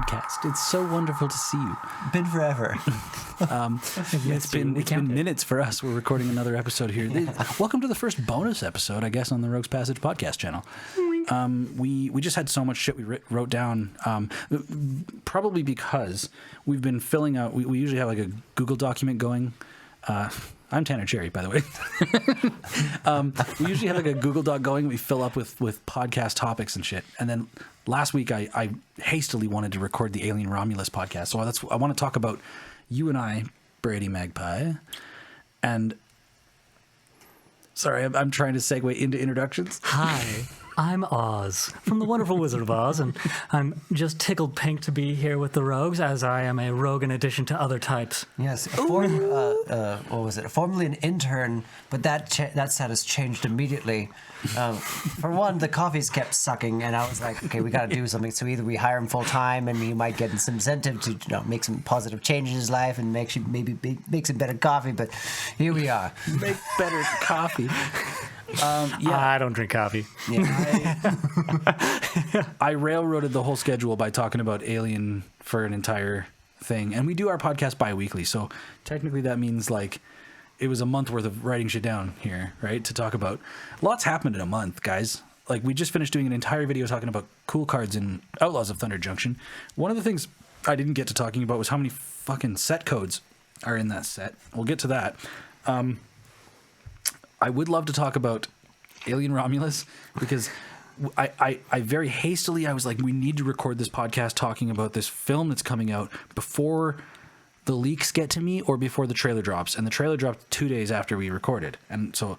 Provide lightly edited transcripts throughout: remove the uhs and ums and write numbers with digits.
podcast. It's so wonderful to see you. Been forever. It's been minutes for us. We're recording another episode here. Welcome to the first bonus episode, I guess, on the Rogues Passage podcast channel. We just had so much shit we wrote down, probably because we've been filling out. We usually have like a Google document going. I'm Tanner Cherry, by the way. We usually have like a Google Doc going. We fill up with podcast topics and shit. And then last week, I hastily wanted to record the Alien Romulus podcast. So I want to talk about you and I, Brady Magpie. And sorry, I'm trying to segue into introductions. Hi, I'm Oz from the Wonderful Wizard of Oz, and I'm just tickled pink to be here with the rogues, as I am a rogue in addition to other types. Yes, formerly an intern, but that status changed immediately. For one, the coffees kept sucking, and I was like, okay, we got to do something. So either we hire him full time, and he might get some incentive to make some positive change in his life and make some better coffee. But here we are. Make better coffee. I don't drink coffee. Yeah. I railroaded the whole schedule by talking about Alien for an entire thing. And we do our podcast bi-weekly. So technically that means like it was a month worth of writing shit down here, right? To talk about. Lots happened in a month, guys. Like we just finished doing an entire video talking about cool cards in Outlaws of Thunder Junction. One of the things I didn't get to talking about was how many fucking set codes are in that set. We'll get to that. I would love to talk about Alien Romulus because I very hastily, I was like, we need to record this podcast talking about this film that's coming out before the leaks get to me or before the trailer drops. And the trailer dropped 2 days after we recorded. And so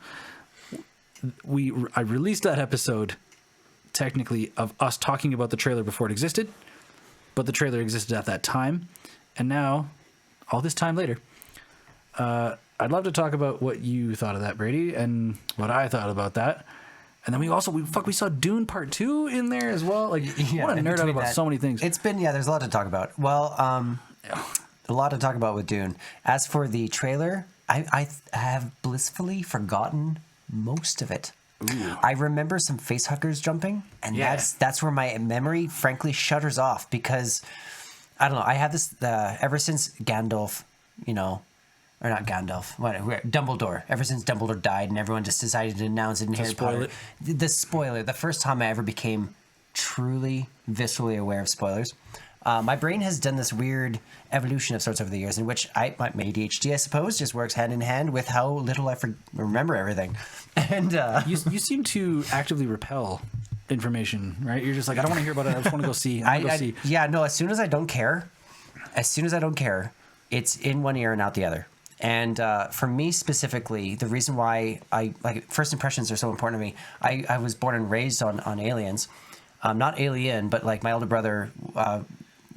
I released that episode technically of us talking about the trailer before it existed, but the trailer existed at that time. And now, all this time later, I'd love to talk about what you thought of that, Brady, and what I thought about that. And then we saw Dune Part 2 in there as well. Like, I want to nerd out about so many things. It's been, there's a lot to talk about. Well, a lot to talk about with Dune. As for the trailer, I have blissfully forgotten most of it. Ooh. I remember some facehuggers jumping, and that's where my memory, frankly, shutters off because, I don't know, I have this, ever since Gandalf, or not Gandalf, Dumbledore. Ever since Dumbledore died and everyone just decided to announce it in Harry Potter. The spoiler. The first time I ever became truly, viscerally aware of spoilers. My brain has done this weird evolution of sorts over the years in which my ADHD, I suppose, just works hand in hand with how little I remember everything. And you seem to actively repel information, right? You're just like, I don't want to hear about it. I just want to go see. Yeah, no, as soon as I don't care, it's in one ear and out the other. And for me specifically, the reason why first impressions are so important to me, I was born and raised on Aliens. Not Alien, but like my older brother,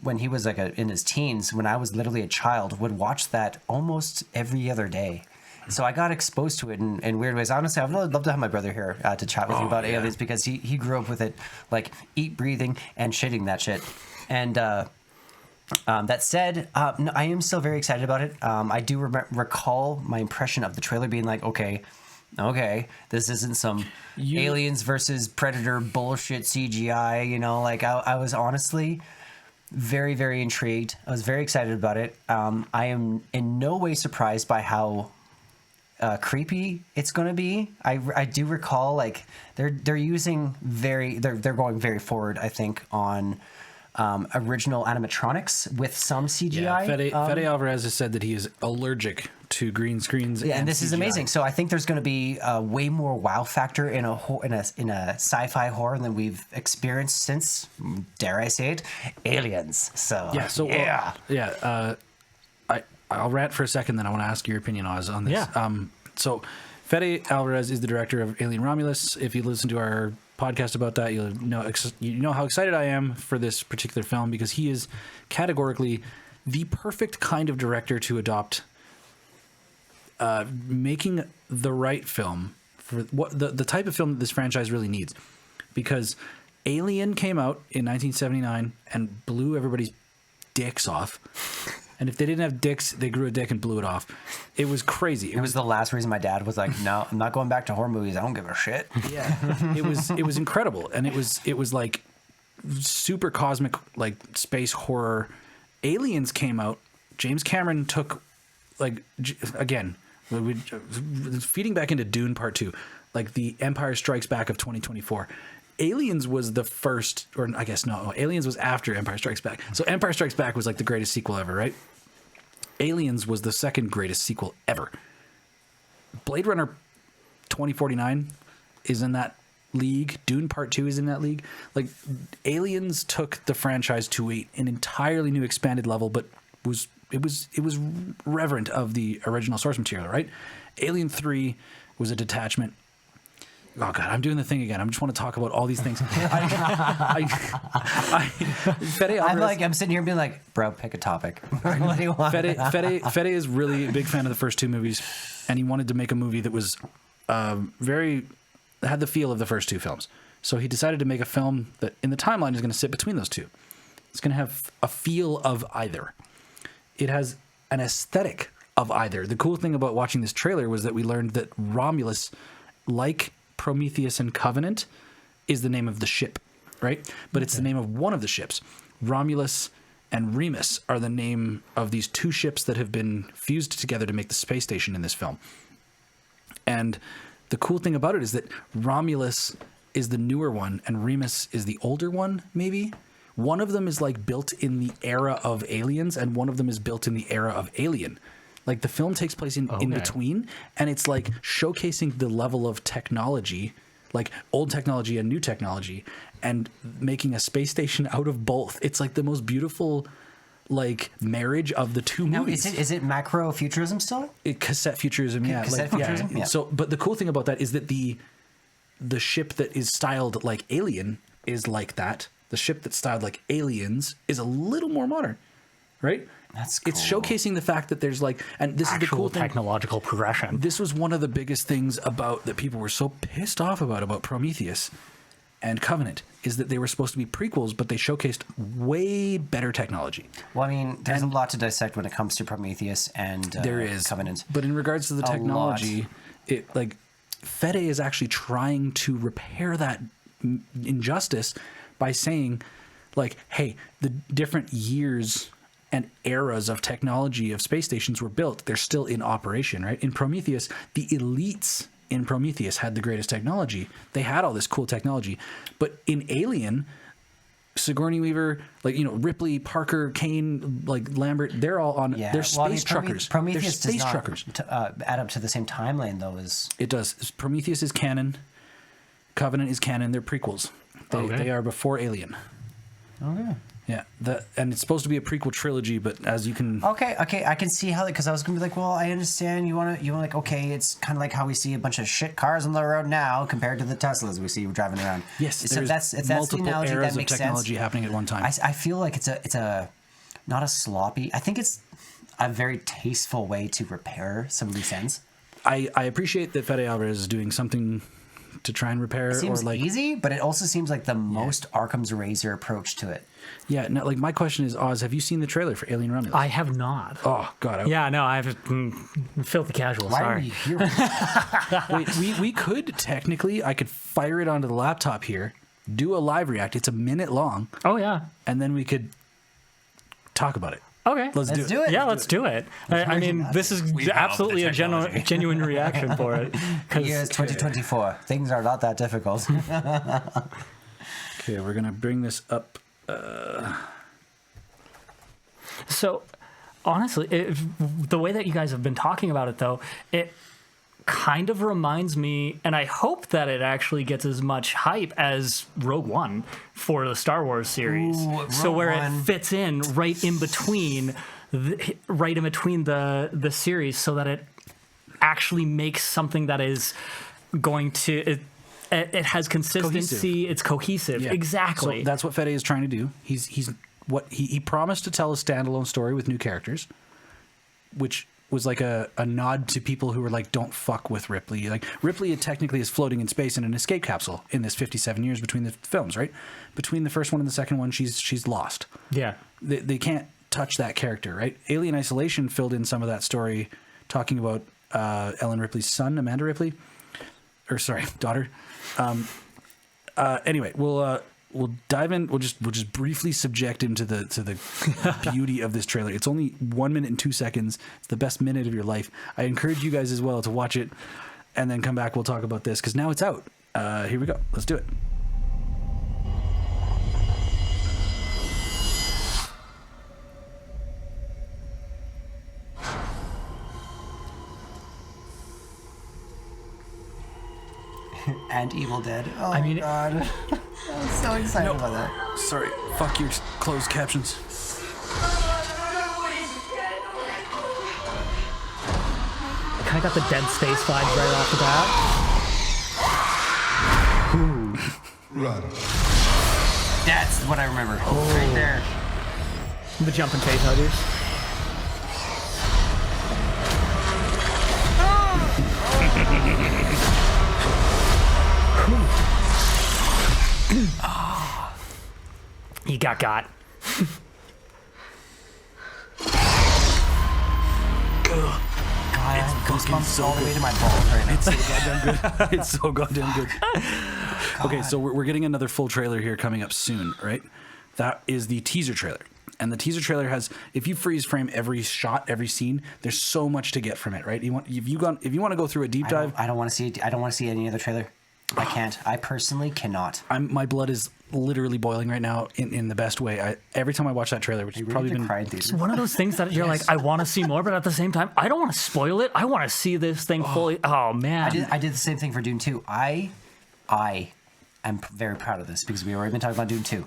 when he was in his teens, when I was literally a child, would watch that almost every other day. So I got exposed to it in weird ways. Honestly, I would love to have my brother here to chat with you about Aliens because he grew up with it, like eat, breathing, and shitting that shit. And that said, I am still very excited about it. I do recall my impression of the trailer being like, okay, this isn't some aliens versus predator bullshit CGI, I was honestly very, very intrigued. I was very excited about it. I am in no way surprised by how creepy it's going to be. I do recall they're going very forward, I think, on original animatronics with some CGI. Yeah, Fede Alvarez has said that he is allergic to green screens. Yeah, and this CGI. is amazing. So I think there's going to be a way more wow factor in a sci-fi horror than we've experienced since, dare I say it, Aliens. So I'll rant for a second, then I want to ask your opinion, Oz, on this. Yeah. So Fede Alvarez is the director of Alien Romulus. If you listen to our podcast about that, you know how excited I am for this particular film because he is categorically the perfect kind of director to adopt making the right film for what the type of film that this franchise really needs. Because Alien came out in 1979 and blew everybody's dicks off. And if they didn't have dicks, they grew a dick and blew it off. It was crazy. It was the last reason my dad was like, "No, I'm not going back to horror movies. I don't give a shit." Yeah, it was incredible, and it was like super cosmic, like space horror. Aliens came out. James Cameron took, like, again, feeding back into Dune Part 2, like the Empire Strikes Back of 2024. Aliens was the first, or I guess no, Aliens was after Empire Strikes Back. So Empire Strikes Back was like the greatest sequel ever, right? Aliens was the second greatest sequel ever. Blade Runner 2049 is in that league. Dune Part 2 is in that league. Like, Aliens took the franchise to an entirely new expanded level, but it was reverent of the original source material, right? Alien 3 was a detachment. Oh God, I'm doing the thing again. I just want to talk about all these things. Fede Alvarez, I'm sitting here being like, bro, pick a topic. What do you want? Fede is really a big fan of the first two movies, and he wanted to make a movie that was had the feel of the first two films. So he decided to make a film that, in the timeline, is going to sit between those two. It's going to have a feel of either. It has an aesthetic of either. The cool thing about watching this trailer was that we learned that Romulus, like Prometheus and Covenant, is the name of the ship, right? But it's the name of one of the ships. Romulus and Remus are the name of these two ships that have been fused together to make the space station in this film. And the cool thing about it is that Romulus is the newer one and Remus is the older one, maybe. One of them is like built in the era of Aliens and one of them is built in the era of Alien. Like, the film takes place in between, and it's like showcasing the level of technology, like old technology and new technology, and making a space station out of both. It's like the most beautiful, like, marriage of the two movies. Is it macro futurism still? Cassette futurism, yeah. Cassette futurism? Yeah. So, but the cool thing about that is that the ship that is styled like Alien is like that. The ship that's styled like Aliens is a little more modern, right? That's cool. It's showcasing the fact that there's like, and this is the cool thing. Technological progression. This was one of the biggest things about that people were so pissed off about Prometheus and Covenant, is that they were supposed to be prequels, but they showcased way better technology. Well, I mean, there's a lot to dissect when it comes to Prometheus and there is Covenant. But in regards to the technology, it, like, Fede is actually trying to repair that injustice by saying, like, hey, the different years and eras of technology of space stations were built, they're still in operation, right? In Prometheus, the elites in Prometheus had the greatest technology. They had all this cool technology. But in Alien, Sigourney Weaver, like, you know, Ripley, Parker, Kane, like Lambert, they're all on, they're space truckers. Prometheus they're space does not truckers. Add up to the same timeline, though, as... It does. Prometheus is canon. Covenant is canon. They're prequels. They are before Alien. Okay. Yeah, and it's supposed to be a prequel trilogy, but as you can... Okay, I can see how, because I was going to be like, well, I understand you want like, okay, it's kind of like how we see a bunch of shit cars on the road now compared to the Teslas we see driving around. Yes, so that's the analogy eras that makes of technology sense. happening at one time. I feel like it's a not a sloppy, I think it's a very tasteful way to repair some loose ends. I appreciate that Fede Alvarez is doing something to try and repair. It seems or like easy, but it also seems like the most Occam's razor approach to it. Yeah, no, like, my question is, Oz, have you seen the trailer for Alien Romulus? I have not. Oh God. Yeah, no, I've filthy casual. Why Sorry. are you here? Wait, we could technically, I could fire it onto the laptop here, do a live react. It's a minute long, Oh yeah. and then we could talk about it. Okay. Let's do it. Yeah, let's do it. I mean, this is We love absolutely the a technology. genuine reaction for it. The year is 2024. Things are not that difficult. Okay, we're gonna bring this up. So, honestly, the way that you guys have been talking about it, though, it kind of reminds me, and I hope that it actually gets as much hype as Rogue One for the Star Wars series. Ooh, so Rogue where One. it fits in right in between the series, so that it actually makes something that is going to. It has consistency. Cohesive. It's cohesive. Yeah. Exactly. So that's what Fede is trying to do. He promised to tell a standalone story with new characters, which was like a nod to people who were like, don't fuck with Ripley. Like, Ripley technically is floating in space in an escape capsule in this 57 years between the films, right? Between the first one and the second one, she's lost. Yeah. They can't touch that character, right? Alien Isolation filled in some of that story, talking about Ellen Ripley's son, Amanda Ripley, or sorry, daughter. Anyway, we'll we'll dive in. We'll just briefly subject him to the beauty of this trailer. It's only 1 minute and 2 seconds. It's the best minute of your life. I encourage you guys as well to watch it, and then come back. We'll talk about this because now it's out. Here we go. Let's do it. And Evil Dead. Oh, I mean, God. I'm so excited about that. Sorry. Fuck your closed captions. Kind of got the Dead Space vibes right off the bat. Run. That's what I remember. Right there. The jump and chase huggers. He got. God, goosebumps all the way to my balls right now. It's so goddamn good. It's so goddamn good. Okay, so we're getting another full trailer here coming up soon, right? That is the teaser trailer. And the teaser trailer has, if you freeze frame every shot, every scene, there's so much to get from it, right? If you want to go through a deep dive, I don't want to see it. I don't want to see any other trailer. I can't. I personally cannot. my blood is literally boiling right now in the best way. Every time I watch that trailer, which has probably been It's one of those things that you're like, I want to see more, but at the same time, I don't want to spoil it. I want to see this thing fully. Oh man, I did the same thing for Dune 2. I am very proud of this because we've already been talking about Dune 2.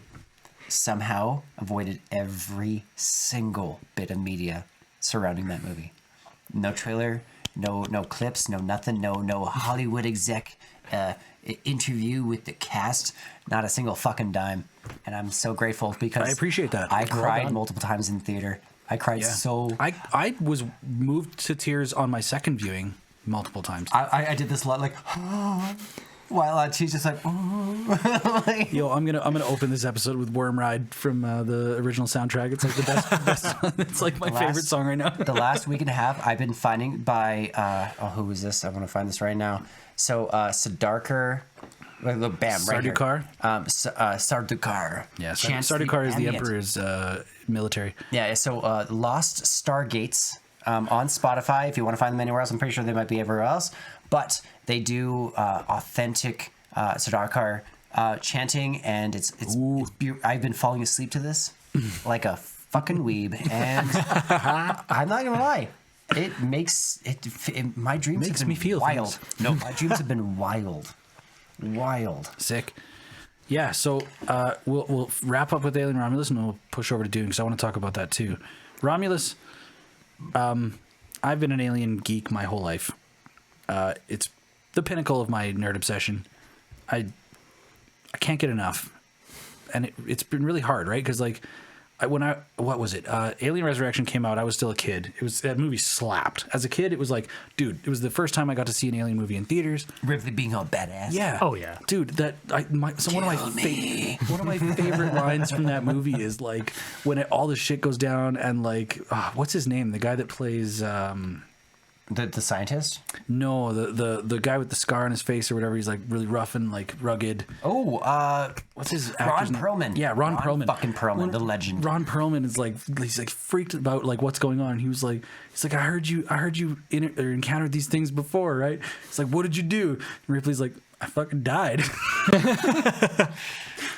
Somehow avoided every single bit of media surrounding that movie. No trailer, no clips, no nothing, no Hollywood exec interview with the cast, not a single fucking dime. And I'm so grateful because I appreciate that. I Well cried done. multiple times in the theater. I cried so. I was moved to tears on my second viewing multiple times. I did this a lot, like while she's just like, Yo, I'm gonna open this episode with Worm Ride from the original soundtrack. It's like the best it's like my favorite song right now. The last week and a half, I've been finding by who is this? I want to find this right now. So Sardaukar, bam, right here. Sardaukar? Sardaukar. Yeah, Chants Sardaukar is the ambient. Emperor's military. Yeah, so Lost Stargates on Spotify. If you want to find them anywhere else, I'm pretty sure they might be everywhere else. But they do authentic Sardaukar chanting, and it's I've been falling asleep to this like a fucking weeb, and I'm not gonna lie. It makes my dreams Makes have been me feel wild. things. No, my dreams have been wild. Sick. Yeah, so we'll wrap up with Alien Romulus, and we'll push over to Dune because I want to talk about that too. Romulus, I've been an Alien geek my whole life. It's the pinnacle of my nerd obsession. I can't get enough, and it's been really hard, right? Because like what was it? Alien Resurrection came out. I was still a kid. That movie slapped. As a kid, it was like, dude, it was the first time I got to see an Alien movie in theaters. Ripley being all badass. Yeah. Oh, yeah. Dude, one of my favorite lines from that movie is like when all the shit goes down and like what's his name? The guy that plays The scientist? no, the guy with the scar on his face or whatever. He's like really rough and like rugged. Oh, What's his Ron actor's name? Perlman. Yeah, Ron Perlman. Fucking Perlman, the legend. Ron Perlman is like he's like freaked about like what's going on. He's like I heard you encountered these things before, right? It's like, what did you do? And Ripley's like, I fucking died.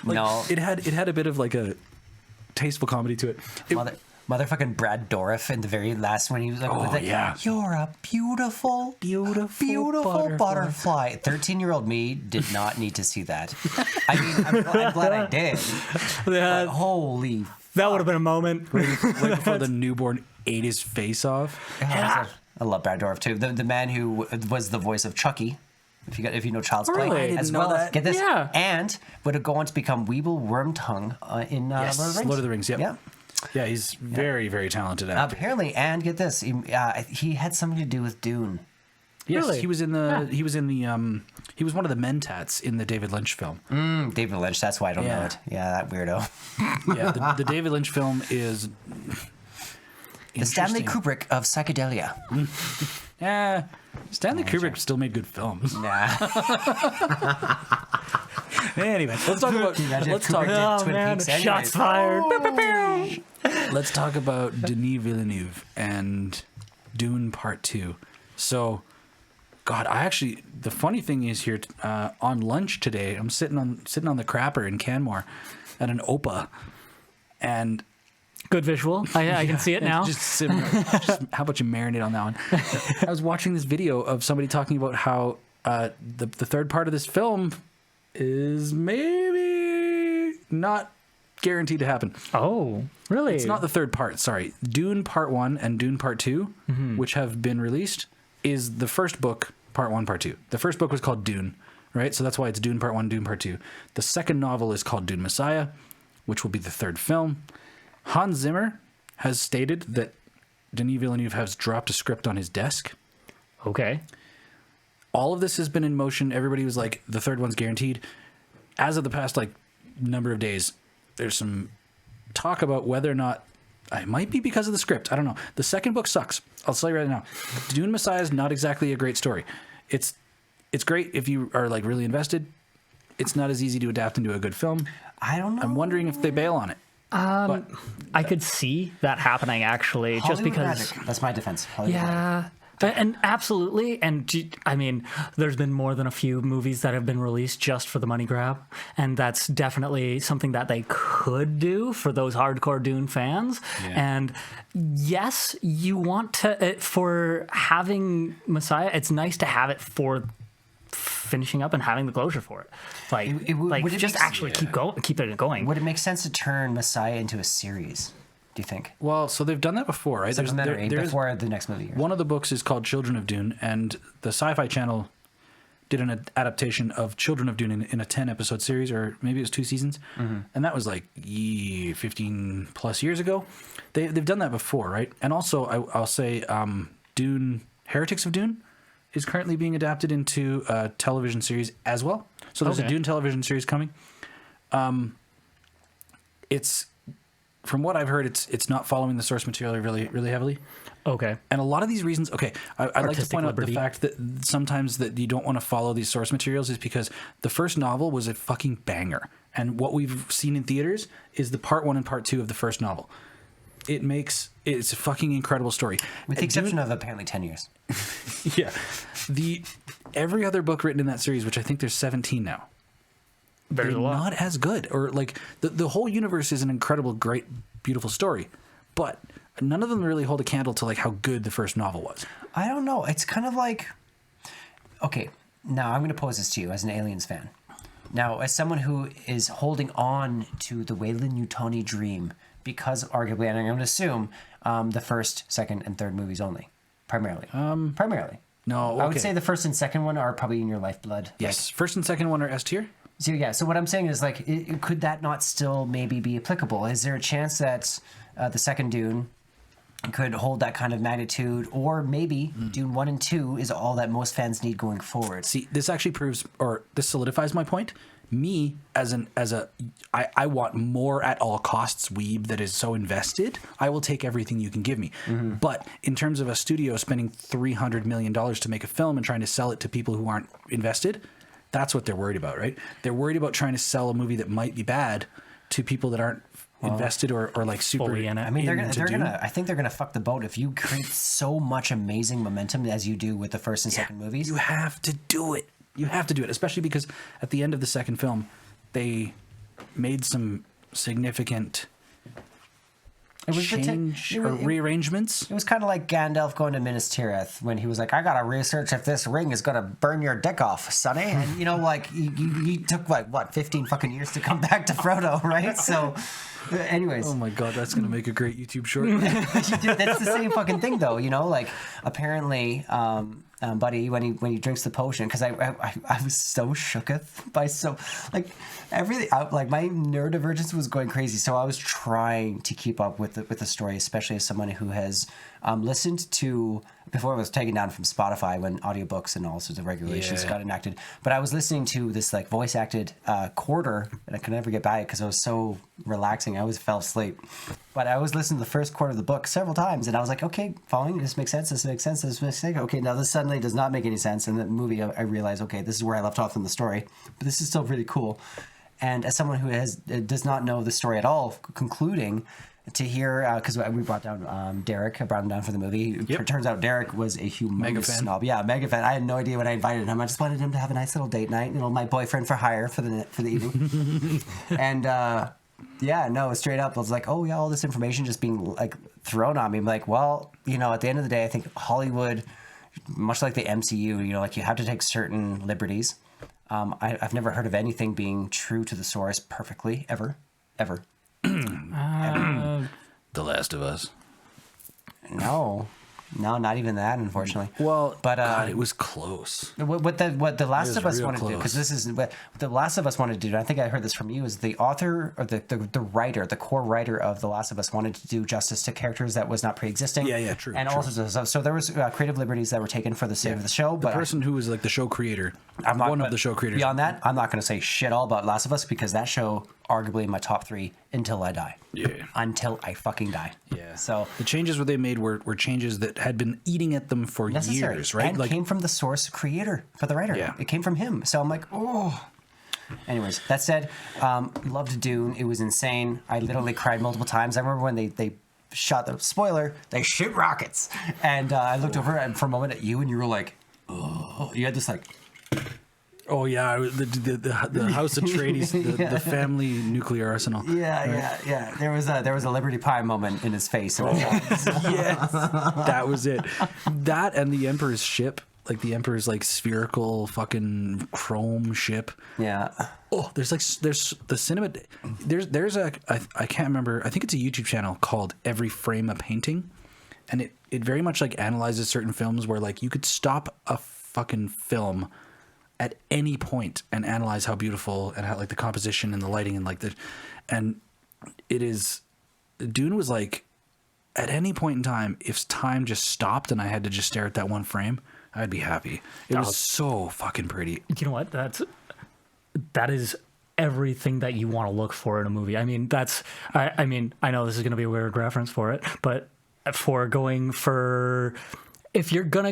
No. It had a bit of like a tasteful comedy to it. Motherfucking Brad Dourif in the very last one, he was like, Oh, yeah. You're a beautiful butterfly. 13-year-old me did not need to see that. I mean, I'm glad I did. But holy. that would have been a moment. Right before the newborn ate his face off. I love Brad Dourif too. The man who was the voice of Chucky. If you know Child's Play, Really? I didn't as know well as that. get this, Yeah. and would go on to become Weeble Wormtongue in Yes, Lord of the Rings. Yep. Yeah. Yeah, he's very, very talented actor. Apparently, and get this, he had something to do with Dune. Yes, Really? he was in the. He was in the. He was one of the Mentats in the David Lynch film. David Lynch. That's why I don't know Yeah. it. Yeah, that weirdo. Yeah, the David Lynch film is. The Stanley interesting. Kubrick of psychedelia. Yeah, Stanley Kubrick still made good films. Nah. Anyway, let's talk about. Let's talk. Oh, man. Shots fired. Pew, pew, pew. Let's talk about Denis Villeneuve and Dune Part 2. So, God, the funny thing is here on lunch today, I'm sitting on the crapper in Canmore at an OPA, and Good visual. I can see it now. just how about you marinate on that one? I was watching this video of somebody talking about how the third part of this film is maybe not guaranteed to happen. Oh, really? It's not the third part, sorry. Dune Part 1 and Dune Part 2, which have been released, is the first book, Part 1, Part 2. The first book was called Dune, right? So that's why it's Dune Part 1, Dune Part 2. The second novel is called Dune Messiah, which will be the third film. Hans Zimmer has stated that Denis Villeneuve has dropped a script on his desk. Okay. All of this has been in motion. Everybody was like, the third one's guaranteed. As of the past number of days, there's some talk about whether or not it might be because of the script. I don't know. The second book sucks. I'll tell you right now. Dune Messiah is not exactly a great story. It's great if you are really invested. It's not as easy to adapt into a good film. I don't know. I'm wondering if they bail on it. I could see that happening actually, just Hollywood because. magic. That's my defense. Hollywood magic. Yeah. And absolutely. And I mean, there's been more than a few movies that have been released just for the money grab. And that's definitely something that they could do for those hardcore Dune fans. Yeah. And yes, you want to, for having Messiah, it's nice to have it for finishing up and having the closure for it. Would it just make- actually keep it going. Would it make sense to turn Messiah into a series? Do you think? Well, so they've done that before, right? Supplementary There's before the next movie. one of the books is called Children of Dune, and the Sci-Fi Channel did an adaptation of Children of Dune in a 10-episode series, or maybe it was 2 seasons, and that was 15 plus years ago. They've done that before, right? And also, I'll say Dune, Heretics of Dune, is currently being adapted into a television series as well. So there's a Dune television series coming. It's, from what I've heard, it's not following the source material really, really heavily. Okay. And a lot of these reasons, I'd like to Artistic point out liberty. the fact that sometimes that you don't want to follow these source materials is because the first novel was a fucking banger. And what we've seen in theaters is the Part 1 and Part 2 of the first novel. It's a fucking incredible story. With the exception of apparently 10 years. Yeah. Every other book written in that series, which I think there's 17 now, There's they're a lot. not as good. Or the whole universe is an incredible, great, beautiful story. But none of them really hold a candle to how good the first novel was. I don't know. It's kind of like... Okay, now I'm going to pose this to you as an Aliens fan. Now, as someone who is holding on to the Weyland-Yutani dream, because arguably, and I'm going to assume, the first, second, and third movies only. Primarily. Primarily. No, okay. I would say the first and second one are probably in your lifeblood. Yes. First and second one are S tier. So yeah, so what I'm saying is could that not still maybe be applicable? Is there a chance that the second Dune could hold that kind of magnitude, or maybe Dune 1 and 2 is all that most fans need going forward? See, this actually proves, or this solidifies my point. Me I want more at all costs weeb that is so invested. I will take everything you can give me. But in terms of a studio spending $300 million to make a film and trying to sell it to people who aren't invested, that's what they're worried about, right? They're worried about trying to sell a movie that might be bad to people that aren't invested or super fully in it. I mean, into Dune. I think they're gonna fuck the boat if you create so much amazing momentum as you do with the first and second movies. You have to do it. You have to do it, especially because at the end of the second film, they made some significant change or rearrangements. It was kind of like Gandalf going to Minas Tirith when he was like, "I gotta research if this ring is gonna burn your dick off, Sonny." And you took 15 fucking years to come back to Frodo, right? So, anyways. Oh my god, that's gonna make a great YouTube short. That's the same fucking thing, though. Apparently, Buddy, when he drinks the potion, because I was so shooketh by everything. My neurodivergence was going crazy, so I was trying to keep up with the story, especially as someone who has listened to before it was taken down from Spotify when audiobooks and all sorts of regulations got enacted. But I was listening to this like voice acted quarter, and I could never get by it because it was so relaxing. I always fell asleep. But I always listened to the first quarter of the book several times, and I was like, okay, following, this makes sense, this makes sense, this makes sense. Okay, now this suddenly does not make any sense. And the movie, I realized, okay, this is where I left off in the story, but this is still really cool. And as someone who does not know the story at all, concluding to hear, because we brought down Derek, I brought him down for the movie. It turns out Derek was a humongous snob. Yeah, mega fan. I had no idea when I invited him. I just wanted him to have a nice little date night. My boyfriend for hire for the evening. And straight up, I was like, oh yeah, all this information just being like thrown on me. I'm like, well, at the end of the day, I think Hollywood, much like the MCU, like you have to take certain liberties. I've never heard of anything being true to the source perfectly, ever. The Last of Us. No, not even that, unfortunately. Well, but God, it was close. What the Last of Us wanted to do, close. because this is what the Last of Us wanted to do. And I think I heard this from you. Is the author or the writer, the core writer of the Last of Us wanted to do justice to characters that was not pre-existing. Yeah, true. And true. all sorts of stuff. So there was creative liberties that were taken for the sake of the show. But the person who was like the show creator, one of the show creators. Beyond that, I'm not going to say shit all about Last of Us because that show arguably in my top 3 until I die. Yeah. Until I fucking die. Yeah. So the changes they made were changes that had been eating at them for necessary. years, right? And came from the source creator for the writer. Yeah. It came from him. So I'm like, oh. Anyways, that said, loved Dune. It was insane. I literally cried multiple times. I remember when they shot the spoiler, they shoot rockets. And I looked over for a moment at you and you were like, oh. You had this like... Oh yeah, the House Atreides, the family nuclear arsenal. Yeah. There was a Liberty Pie moment in his face. Yes, that was it. That and the Emperor's ship, like the Emperor's like spherical fucking chrome ship. Yeah. Oh, there's the cinema. There's I can't remember. I think it's a YouTube channel called Every Frame a Painting, and it very much like analyzes certain films where like you could stop a fucking film at any point and analyze how beautiful and how like the composition and the lighting and it is. Dune was like, at any point in time, if time just stopped and I had to just stare at that one frame, I'd be happy. It was so fucking pretty. You know what? That is everything that you want to look for in a movie. I mean, I know this is going to be a weird reference for it, but if you're going to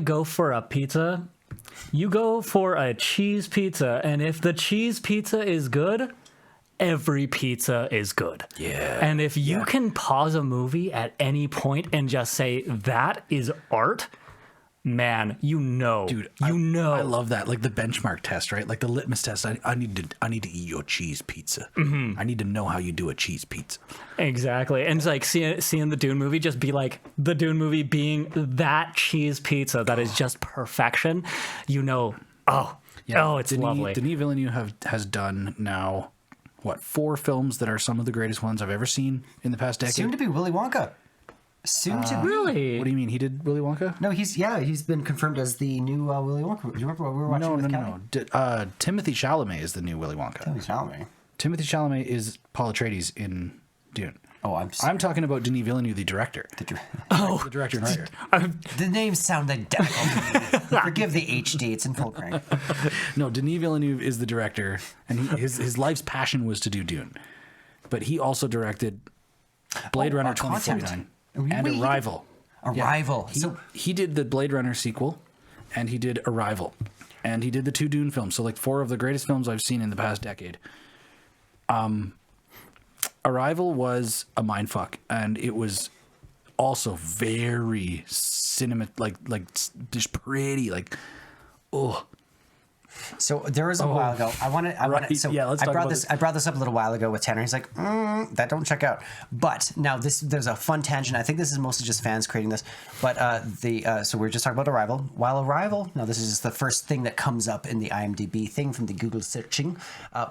go for a pizza, you go for a cheese pizza, and if the cheese pizza is good, every pizza is good. Yeah. And if you can pause a movie at any point and just say, that is art, man, dude, I love that. Like the benchmark test, right? Like the litmus test. I need to eat your cheese pizza. Mm-hmm. I need to know how you do a cheese pizza. Exactly. And it's like seeing the Dune movie just be like the Dune movie being that cheese pizza that is just perfection. It's lovely. Denis Villeneuve has done now, 4 films that are some of the greatest ones I've ever seen in the past decade? Soon to be Willy Wonka. Really? What do you mean? He did Willy Wonka? No, he's been confirmed as the new Willy Wonka. Do you remember what we were watching with Kelly? No. Timothy Chalamet is the new Willy Wonka. Timothy Chalamet is Paul Atreides in Dune. Oh, I'm talking about Denis Villeneuve, the director. The director and writer. The names sound identical. Forgive the HD; it's in full crank. No, Denis Villeneuve is the director, and his life's passion was to do Dune, but he also directed Blade Runner 2049 and Arrival. Arrival. Yeah, he did the Blade Runner sequel, and he did Arrival, and he did the 2 Dune films. So like 4 of the greatest films I've seen in the past decade. Arrival was a mindfuck, and it was also very like just pretty, like, oh. So there was a while ago. I brought this up a little while ago with Tanner. He's like, that don't check out. But now there's a fun tangent. I think this is mostly just fans creating this. But so we're just talking about Arrival. While Arrival, now this is just the first thing that comes up in the IMDb thing from the Google searching.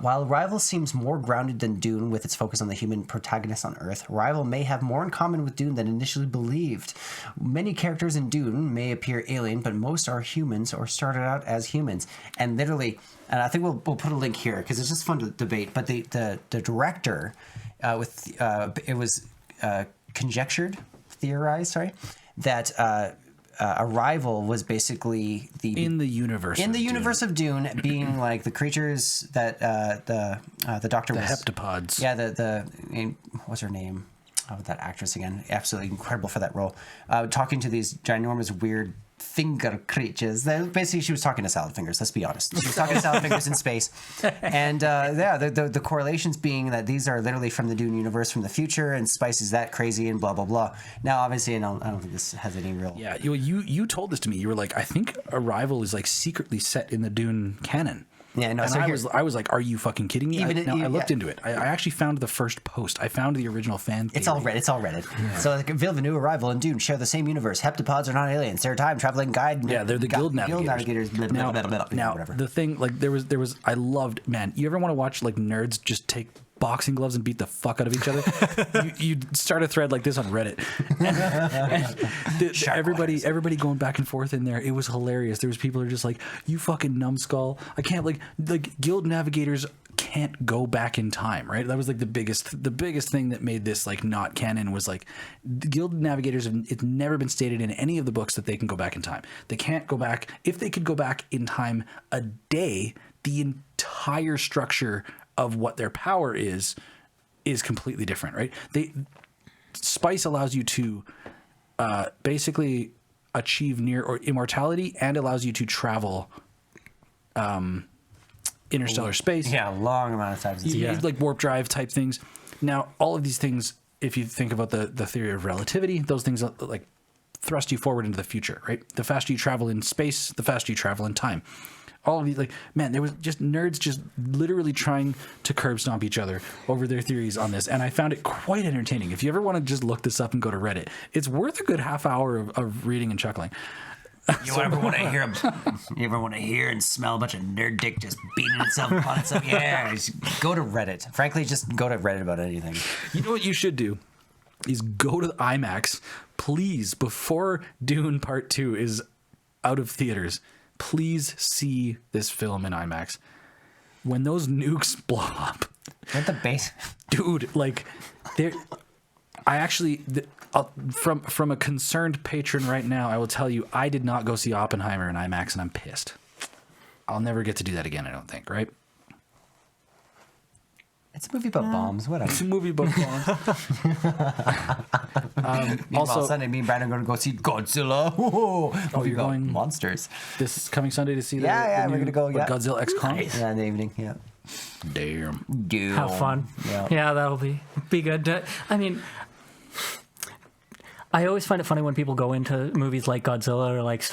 While Arrival seems more grounded than Dune with its focus on the human protagonist on Earth, Arrival may have more in common with Dune than initially believed. Many characters in Dune may appear alien, but most are humans or started out as humans. And literally, and I think we'll put a link here because it's just fun to debate. But the director, it was theorized, that Arrival was basically in the universe of Dune, being like the creatures that the Doctor the was heptapods. Yeah, what's her name? Oh, that actress again, absolutely incredible for that role. Talking to these ginormous weird finger creatures. Basically, she was talking to salad fingers. Let's be honest. She was talking to salad fingers in space, and the correlations being that these are literally from the Dune universe from the future, and Spice is that crazy and blah blah blah. Now, obviously, I don't think this has any real. Yeah, you told this to me. You were like, I think Arrival is like secretly set in the Dune canon. Yeah, no. And So I was like, are you fucking kidding me? I looked yeah. into it. I actually found the first post. I found the original fan theory. It's all Reddit. Yeah. So like Villeneuve, Arrival, and Dune share the same universe. Heptapods are not aliens. They're a time traveling guide. Yeah, they're the guild navigators. Now, Whatever. The thing, like, there was. I loved, man. You ever want to watch like nerds just take boxing gloves and beat the fuck out of each other? you start a thread like this on Reddit. Everybody going back and forth in there. It was hilarious. There was people who are just like, you fucking numbskull. I can't like guild navigators can't go back in time, right? That was like the biggest thing that made this like not canon was like the guild navigators it's never been stated in any of the books that they can go back in time. They can't go back. If they could go back in time a day, the entire structure of what their power is completely different, right? Spice allows you to basically achieve near or immortality and allows you to travel interstellar space. Yeah, a long amount of times. Like warp drive type things. Now, all of these things, if you think about the theory of relativity, those things like thrust you forward into the future, right? The faster you travel in space, the faster you travel in time. All of these, like, man, there was just nerds just literally trying to curb stomp each other over their theories on this, and I found it quite entertaining. If you ever want to just look this up and go to Reddit, it's worth a good half hour of reading and chuckling. You ever want to hear and smell a bunch of nerd dick just beating itself upon itself? Yeah, just go to Reddit. Frankly, just go to Reddit about anything. You know what you should do is go to the IMAX, please, before Dune Part 2 is out of theaters. Please see this film in IMAX. When those nukes blow up, At the base, dude, like, from a concerned patron right now, I will tell you, I did not go see Oppenheimer in IMAX, and I'm pissed. I'll never get to do that again, I don't think, right? it's a movie about bombs. Whatever. It's a movie about bombs. Also, Sunday, me and Brandon are going to go see Godzilla. Oh, you're going monsters this coming Sunday to see the we're new, going to go. Yeah, Godzilla X Kong. Yeah, in the evening. Yeah. Damn. Have fun. Yeah, that'll be good. I mean, I always find it funny when people go into movies like Godzilla or like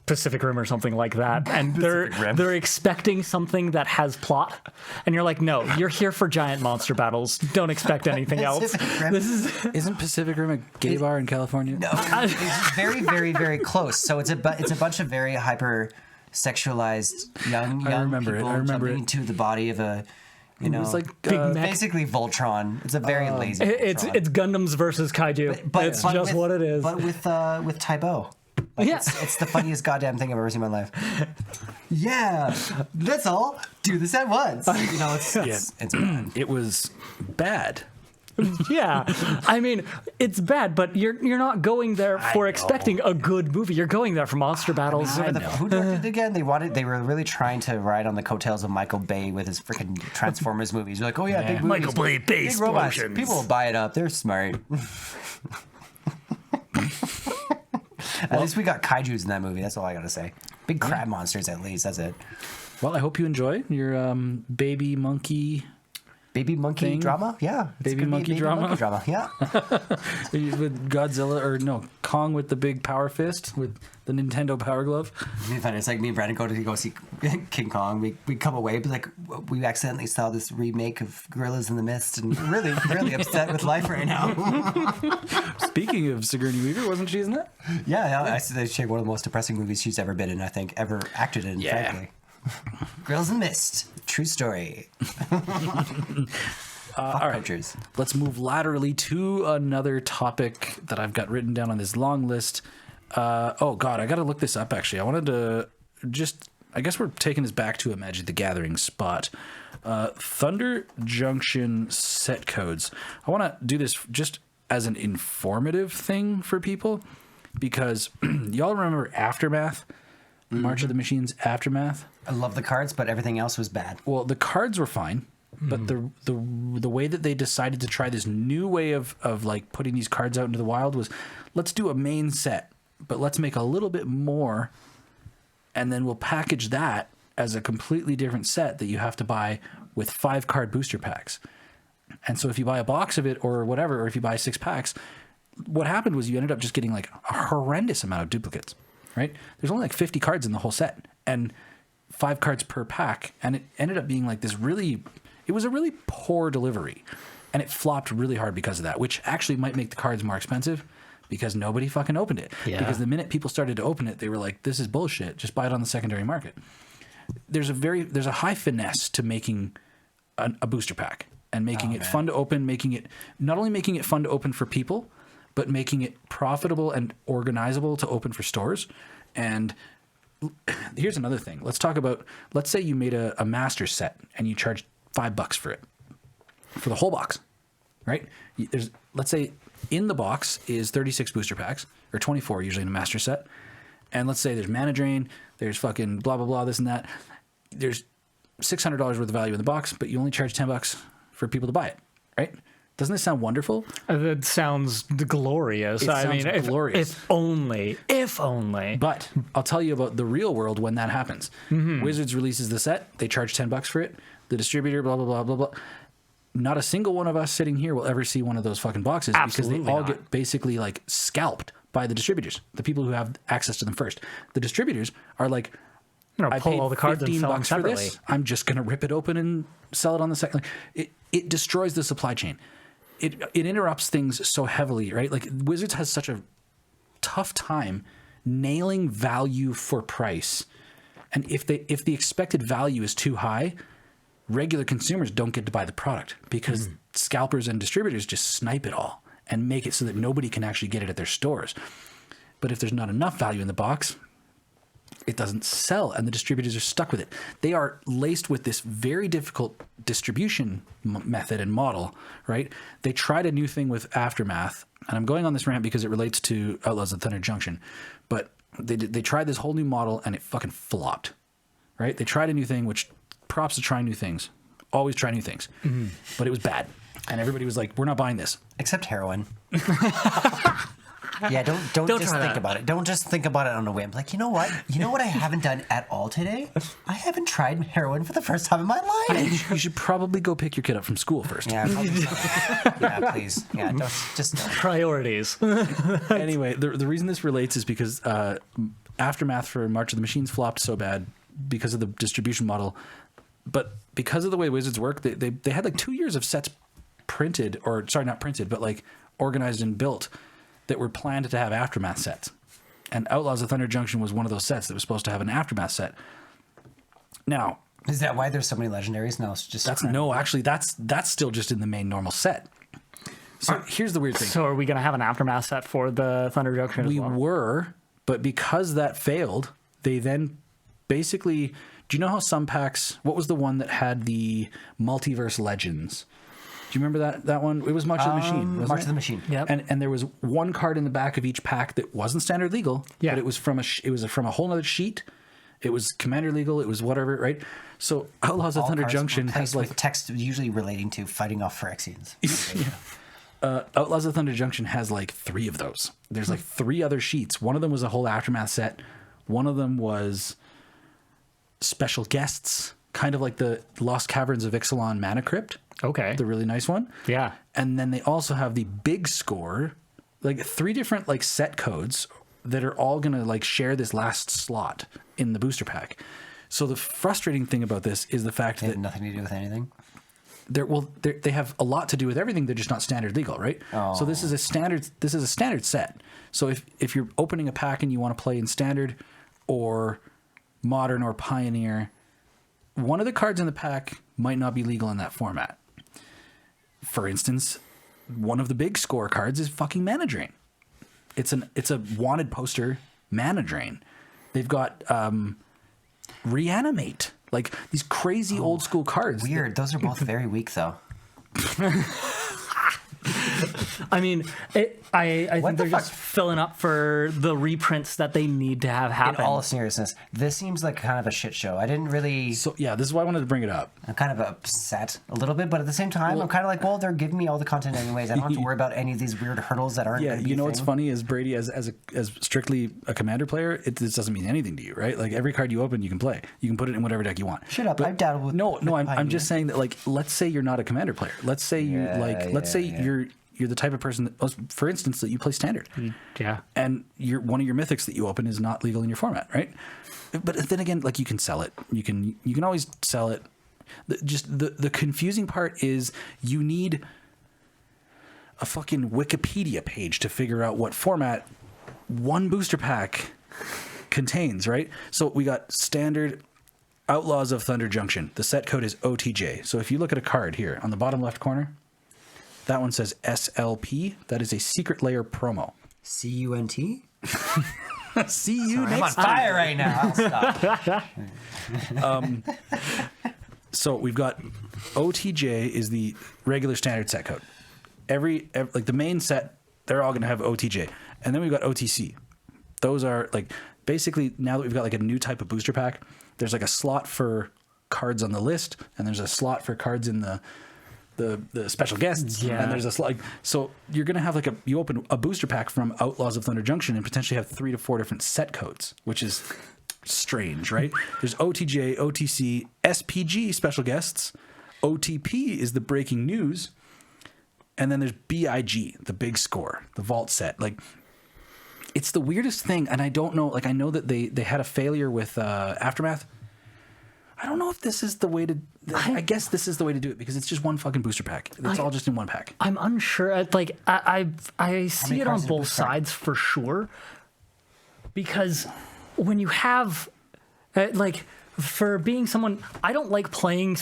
Pacific Rim or something like that, and they're expecting something that has plot, and you're like, no, you're here for giant monster battles. Don't expect anything else. Isn't Pacific Rim a gay bar in California? No, it's very, very, very close. So it's a bunch of very hyper sexualized young people jumping into the body of a. You know, it's like basically Voltron. It's a very lazy. It's Gundams versus kaiju. But it's just what it is. But with Tybo. Like, Yeah. it's the funniest goddamn thing I've ever seen in my life. Yeah, let's all do this at once. You know, it's bad. It was bad. Yeah, I mean, it's bad, but you're not going there for expecting a good movie. You're going there for monster battles. Who directed it again? They were really trying to ride on the coattails of Michael Bay with his freaking Transformers movies. You're like, oh yeah, big movies, Michael Bay, big robots. People will buy it up. They're smart. At least we got kaijus in that movie. That's all I gotta say. Big crab monsters, at least. That's it. Well, I hope you enjoy your baby monkey thing? Drama. Yeah, Baby monkey drama? Yeah. with Godzilla or no Kong with the big power fist with the Nintendo Power Glove. It's like me and Brandon go see King Kong. We come away, but like we accidentally saw this remake of Gorillas in the Mist, and really, really upset with life right now. Speaking of Sigourney Weaver, wasn't she in that? Yeah. I said she's one of the most depressing movies she's ever been in. I think ever acted in. Yeah. Frankly. Gorillas in the Mist. True story. All right, let's move laterally to another topic that I've got written down on this long list. Oh God, I got to look this up. Actually, I wanted to I guess we're taking this back to a Magic the Gathering spot. Thunder Junction set codes. I want to do this just as an informative thing for people. because y'all remember Aftermath, March of the Machines Aftermath. I love the cards, but everything else was bad. Well, the cards were fine, but the way that they decided to try this new way of like putting these cards out into the wild was, let's do a main set, but let's make a little bit more, and then we'll package that as a completely different set that you have to buy with 5 card booster packs. And so if you buy a box of it or whatever, or if you buy 6 packs, what happened was you ended up just getting like a horrendous amount of duplicates, right? There's only like 50 cards in the whole set and 5 cards per pack. And it ended up being like this it was a really poor delivery, and it flopped really hard because of that, which actually might make the cards more expensive because nobody fucking opened it. Yeah. Because the minute people started to open it, they were like, this is bullshit. Just buy it on the secondary market. There's a high finesse to making a booster pack and making it fun to open, not only making it fun to open for people, but making it profitable and organizable to open for stores. And here's another thing. Let's say you made a master set and you charged $5 for it, for the whole box, right? Let's say in the box is 36 booster packs, or 24 usually in a master set. And let's say there's mana drain, there's fucking blah, blah, blah, this and that. There's $600 worth of value in the box, but you only charge $10 for people to buy it, right? Doesn't this sound wonderful? That sounds glorious. Glorious. If only. But I'll tell you about the real world when that happens. Wizards releases the set, they charge $10 for it. The distributor, blah, blah, blah, blah, blah. Not a single one of us sitting here will ever see one of those fucking boxes. Absolutely because they all not. get basically like scalped by the distributors, the people who have access to them first. The distributors are like, I pull paid all the cards and sell them $15 for separately. this. I'm just going to rip it open and sell it on the second. It destroys the supply chain. It interrupts things so heavily, right? Like Wizards has such a tough time nailing value for price. And if the expected value is too high, regular consumers don't get to buy the product because scalpers and distributors just snipe it all and make it so that nobody can actually get it at their stores. But if there's not enough value in the box, it doesn't sell, and the distributors are stuck with it. They are laced with this very difficult distribution method and model, right? They tried a new thing with Aftermath, and I'm going on this rant because it relates to Outlaws of Thunder Junction, but they tried this whole new model, and it fucking flopped, right? They tried a new thing, which props to trying new things. Always try new things. But it was bad, and everybody was like, we're not buying this. Except heroin. Yeah, don't just think about it. Don't just think about it on a whim. Like, you know what? You know what I haven't done at all today? I haven't tried heroin for the first time in my life. You should probably go pick your kid up from school first. Yeah, probably so. Yeah, please. Yeah, don't. Priorities. Anyway, the reason this relates is because Aftermath for March of the Machines flopped so bad because of the distribution model. But because of the way Wizards work, they had like 2 years of sets printed, or sorry, not printed, but like organized and built that were planned to have Aftermath sets. And Outlaws of Thunder Junction was one of those sets that was supposed to have an Aftermath set. Now, is that why there's so many legendaries? No, it's just that's still just in the main normal set. So here's the weird thing. So are we going to have an Aftermath set for the Thunder Junction as well? We were, but because that failed, they then basically... Do you know how some packs... What was the one that had the Multiverse Legends? Do you remember that one? It was March of the Machine, wasn't March it? of the Machine. Yep. And there was one card in the back of each pack that wasn't standard legal, yeah. but it was from a whole other sheet. It was Commander legal. It was whatever, right? So Outlaws of Thunder Junction has like with text usually relating to fighting off Phyrexians. Outlaws of Thunder Junction has like 3 of those. There's like 3 other sheets. One of them was a whole Aftermath set. One of them was special guests, kind of like the Lost Caverns of Ixalan Mana Crypt. Okay. The really nice one. Yeah. And then they also have the big score, like 3 different like set codes that are all going to like share this last slot in the booster pack. So the frustrating thing about this is the fact They that have nothing to do with anything. they have a lot to do with everything. They're just not standard legal, right? Oh. So this is a standard set. So if you're opening a pack and you want to play in standard or modern or pioneer, one of the cards in the pack might not be legal in that format. For instance, one of the big score cards is fucking Mana Drain. It's a wanted poster Mana Drain. They've got Reanimate, like these crazy old school cards. Weird. Those are both very weak, though. I mean, I What think the they're fuck? just filling up for the reprints that they need to have In happen. all seriousness, this seems like kind of a shit show. I didn't really. So yeah, this is why I wanted to bring it up. I'm kind of upset a little bit, but at the same time, I'm kind of like, well, they're giving me all the content anyways. I don't have to worry about any of these weird hurdles that aren't. Yeah, gonna be you know a what's thing. funny is Brady as strictly a commander player, this doesn't mean anything to you, right? Like every card you open, you can play. You can put it in whatever deck you want. Shut up! I've dabbled with. No, I'm Pioneer. just saying that, like, let's say you're not a commander player. Let's say let's say you're the type of person that, for instance, that you play standard. Yeah. And one of your mythics that you open is not legal in your format, right? But then again, like, you can sell it. You can always sell it. The confusing part is you need a fucking Wikipedia page to figure out what format one booster pack contains, right? So we got standard Outlaws of Thunder Junction. The set code is OTJ. So if you look at a card here on the bottom left corner, that one says SLP. That is a secret layer promo. CUNT. See you I'm on next time. fire right now. I'll stop. So we've got OTJ is the regular standard set code. Every like the main set, they're all going to have OTJ. And then we've got OTC. Those are like basically, now that we've got like a new type of booster pack, there's like a slot for cards on the list, and there's a slot for cards in the special guests, and there's a slot. So you're gonna have like you open a booster pack from Outlaws of Thunder Junction and potentially have 3 to 4 different set codes, which is strange, right? There's OTJ, OTC, SPG special guests, OTP is the breaking news, and then there's BIG, the big score, the vault set. Like, it's the weirdest thing, and I don't know. Like, I know that they had a failure with Aftermath. I don't know if this is the way to. I guess this is the way to do it because it's just one fucking booster pack. It's all just in one pack. I'm unsure. Like I see it on both sides for sure. Because when you have, like, for being someone, I don't like playing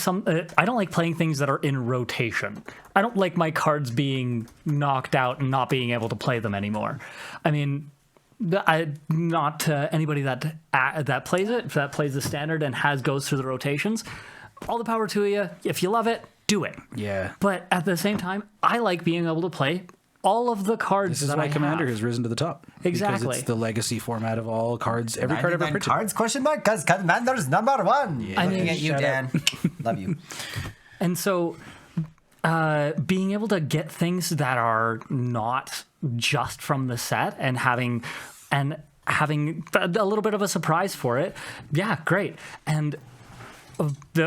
I don't like playing things that are in rotation. I don't like my cards being knocked out and not being able to play them anymore. I mean, not to anybody that plays it, that plays the standard and goes through the rotations. All the power to you. If you love it, do it. Yeah. But at the same time, I like being able to play all of the cards. This is why Commander has risen to the top. Exactly. Because it's the legacy format of all cards. Every card ever printed. Cards? Question mark? Because Commander's number one. Yeah. I mean, Looking at you, Dan. Love you. And so, being able to get things that are not just from the set and having a little bit of a surprise for it, yeah, great. And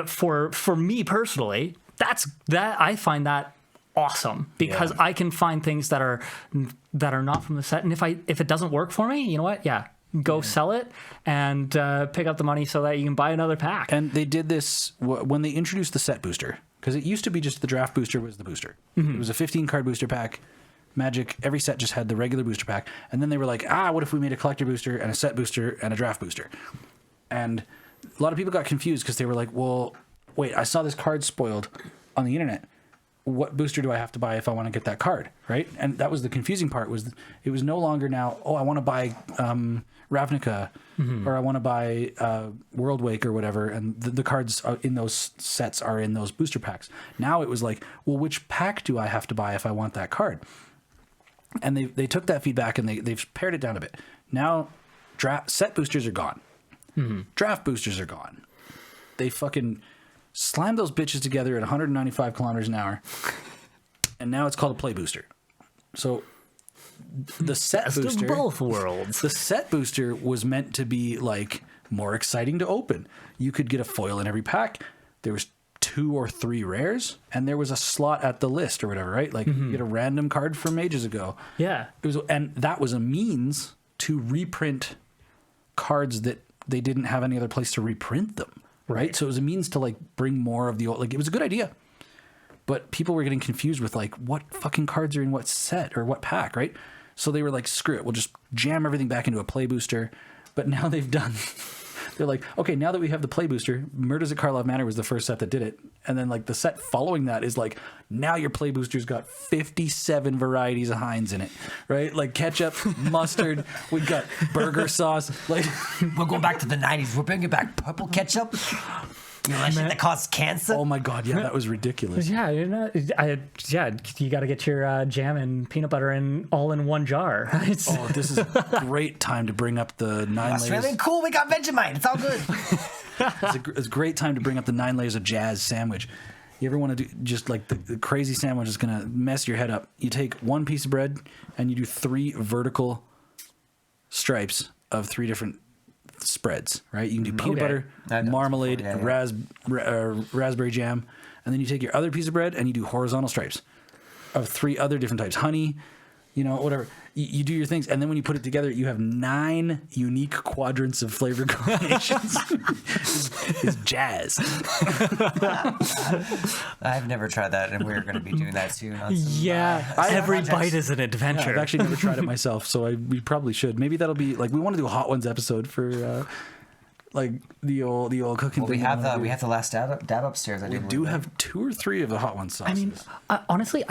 for me personally, I find that awesome because I can find things that are not from the set, and if it doesn't work for me, you know what? Yeah, go sell it and pick up the money so that you can buy another pack. And they did this when they introduced the set booster, because it used to be just the draft booster was the booster. Mm-hmm. It was a 15-card booster pack. Magic, every set just had the regular booster pack, and then they were like, what if we made a collector booster and a set booster and a draft booster? And a lot of people got confused because they were like, well, wait, I saw this card spoiled on the internet. What booster do I have to buy if I want to get that card, right? And that was the confusing part. It was no longer now, I want to buy Ravnica, or I want to buy World Wake or whatever, and the cards in those sets are in those booster packs. Now it was like, well, which pack do I have to buy if I want that card? And they took that feedback and they've pared it down a bit. Now, set boosters are gone. Mm-hmm. Draft boosters are gone. They fucking slammed those bitches together at 195 kilometers an hour, and now it's called a play booster. So the set Best booster, of both worlds. the set booster was meant to be like more exciting to open. You could get a foil in every pack. There was 2 or 3 rares, and there was a slot at the list or whatever, right? Like you get a random card from ages ago. Yeah, and that was a means to reprint cards that they didn't have any other place to reprint them. Right. So it was a means to like bring more of the old, like it was a good idea, but people were getting confused with like what fucking cards are in what set or what pack. Right. So they were like, screw it. We'll just jam everything back into a play booster. But now they're like, okay, now that we have the play booster, Murders at Karlov Manor was the first set that did it. And then like the set following that is like, now your play booster's got 57 varieties of Heinz in it, right? Like ketchup, mustard, we got burger sauce. Like We're going back to the 90s. We're bringing back purple ketchup. You know that shit that causes cancer? Oh my god, yeah, that was ridiculous. Yeah, you got to get your jam and peanut butter all in one jar. Oh, this is a great time to bring up the 9 layers. Australian cool, we got Vegemite. It's all good. It's a great time to bring up the 9 layers of jazz sandwich. You ever want to do just like the crazy sandwich is going to mess your head up? You take one piece of bread and you do 3 vertical stripes of 3 different spreads, right? You can do peanut butter, marmalade, raspberry jam, and then you take your other piece of bread and you do horizontal stripes of 3 other different types. Honey, whatever. You do your things, and then when you put it together, you have 9 unique quadrants of flavor combinations. It's jazz. I've never tried that, and we're going to be doing that soon. Every bite is an adventure. Yeah, I've actually never tried it myself, so we probably should. Maybe that'll be like we want to do a Hot Ones episode for like the old cooking. Well, we have the last dab upstairs. We do have 2 or 3 of the Hot Ones sauces. I mean, honestly,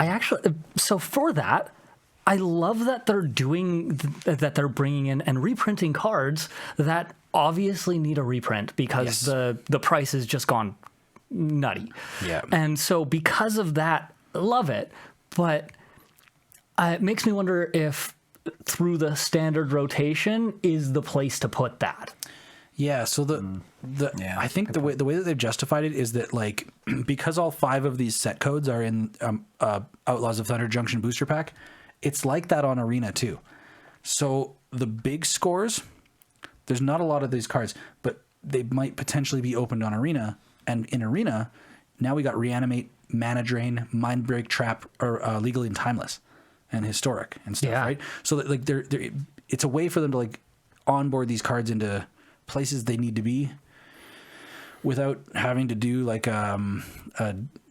so for that, I love that they're bringing in and reprinting cards that obviously need a reprint because the price has just gone nutty. Yeah. And so because of that, love it. But it makes me wonder if through the standard rotation is the place to put that. Yeah, so I think the way that they've justified it is that like because all 5 of these set codes are in Outlaws of Thunder Junction booster pack, it's like that on Arena too. So the big scores, there's not a lot of these cards, but they might potentially be opened on Arena. And in Arena, now we got Reanimate, Mana Drain, Mind Break, Trap, or Legally and Timeless, and Historic and stuff, right? So that, like it's a way for them to like onboard these cards into places they need to be without having to do like a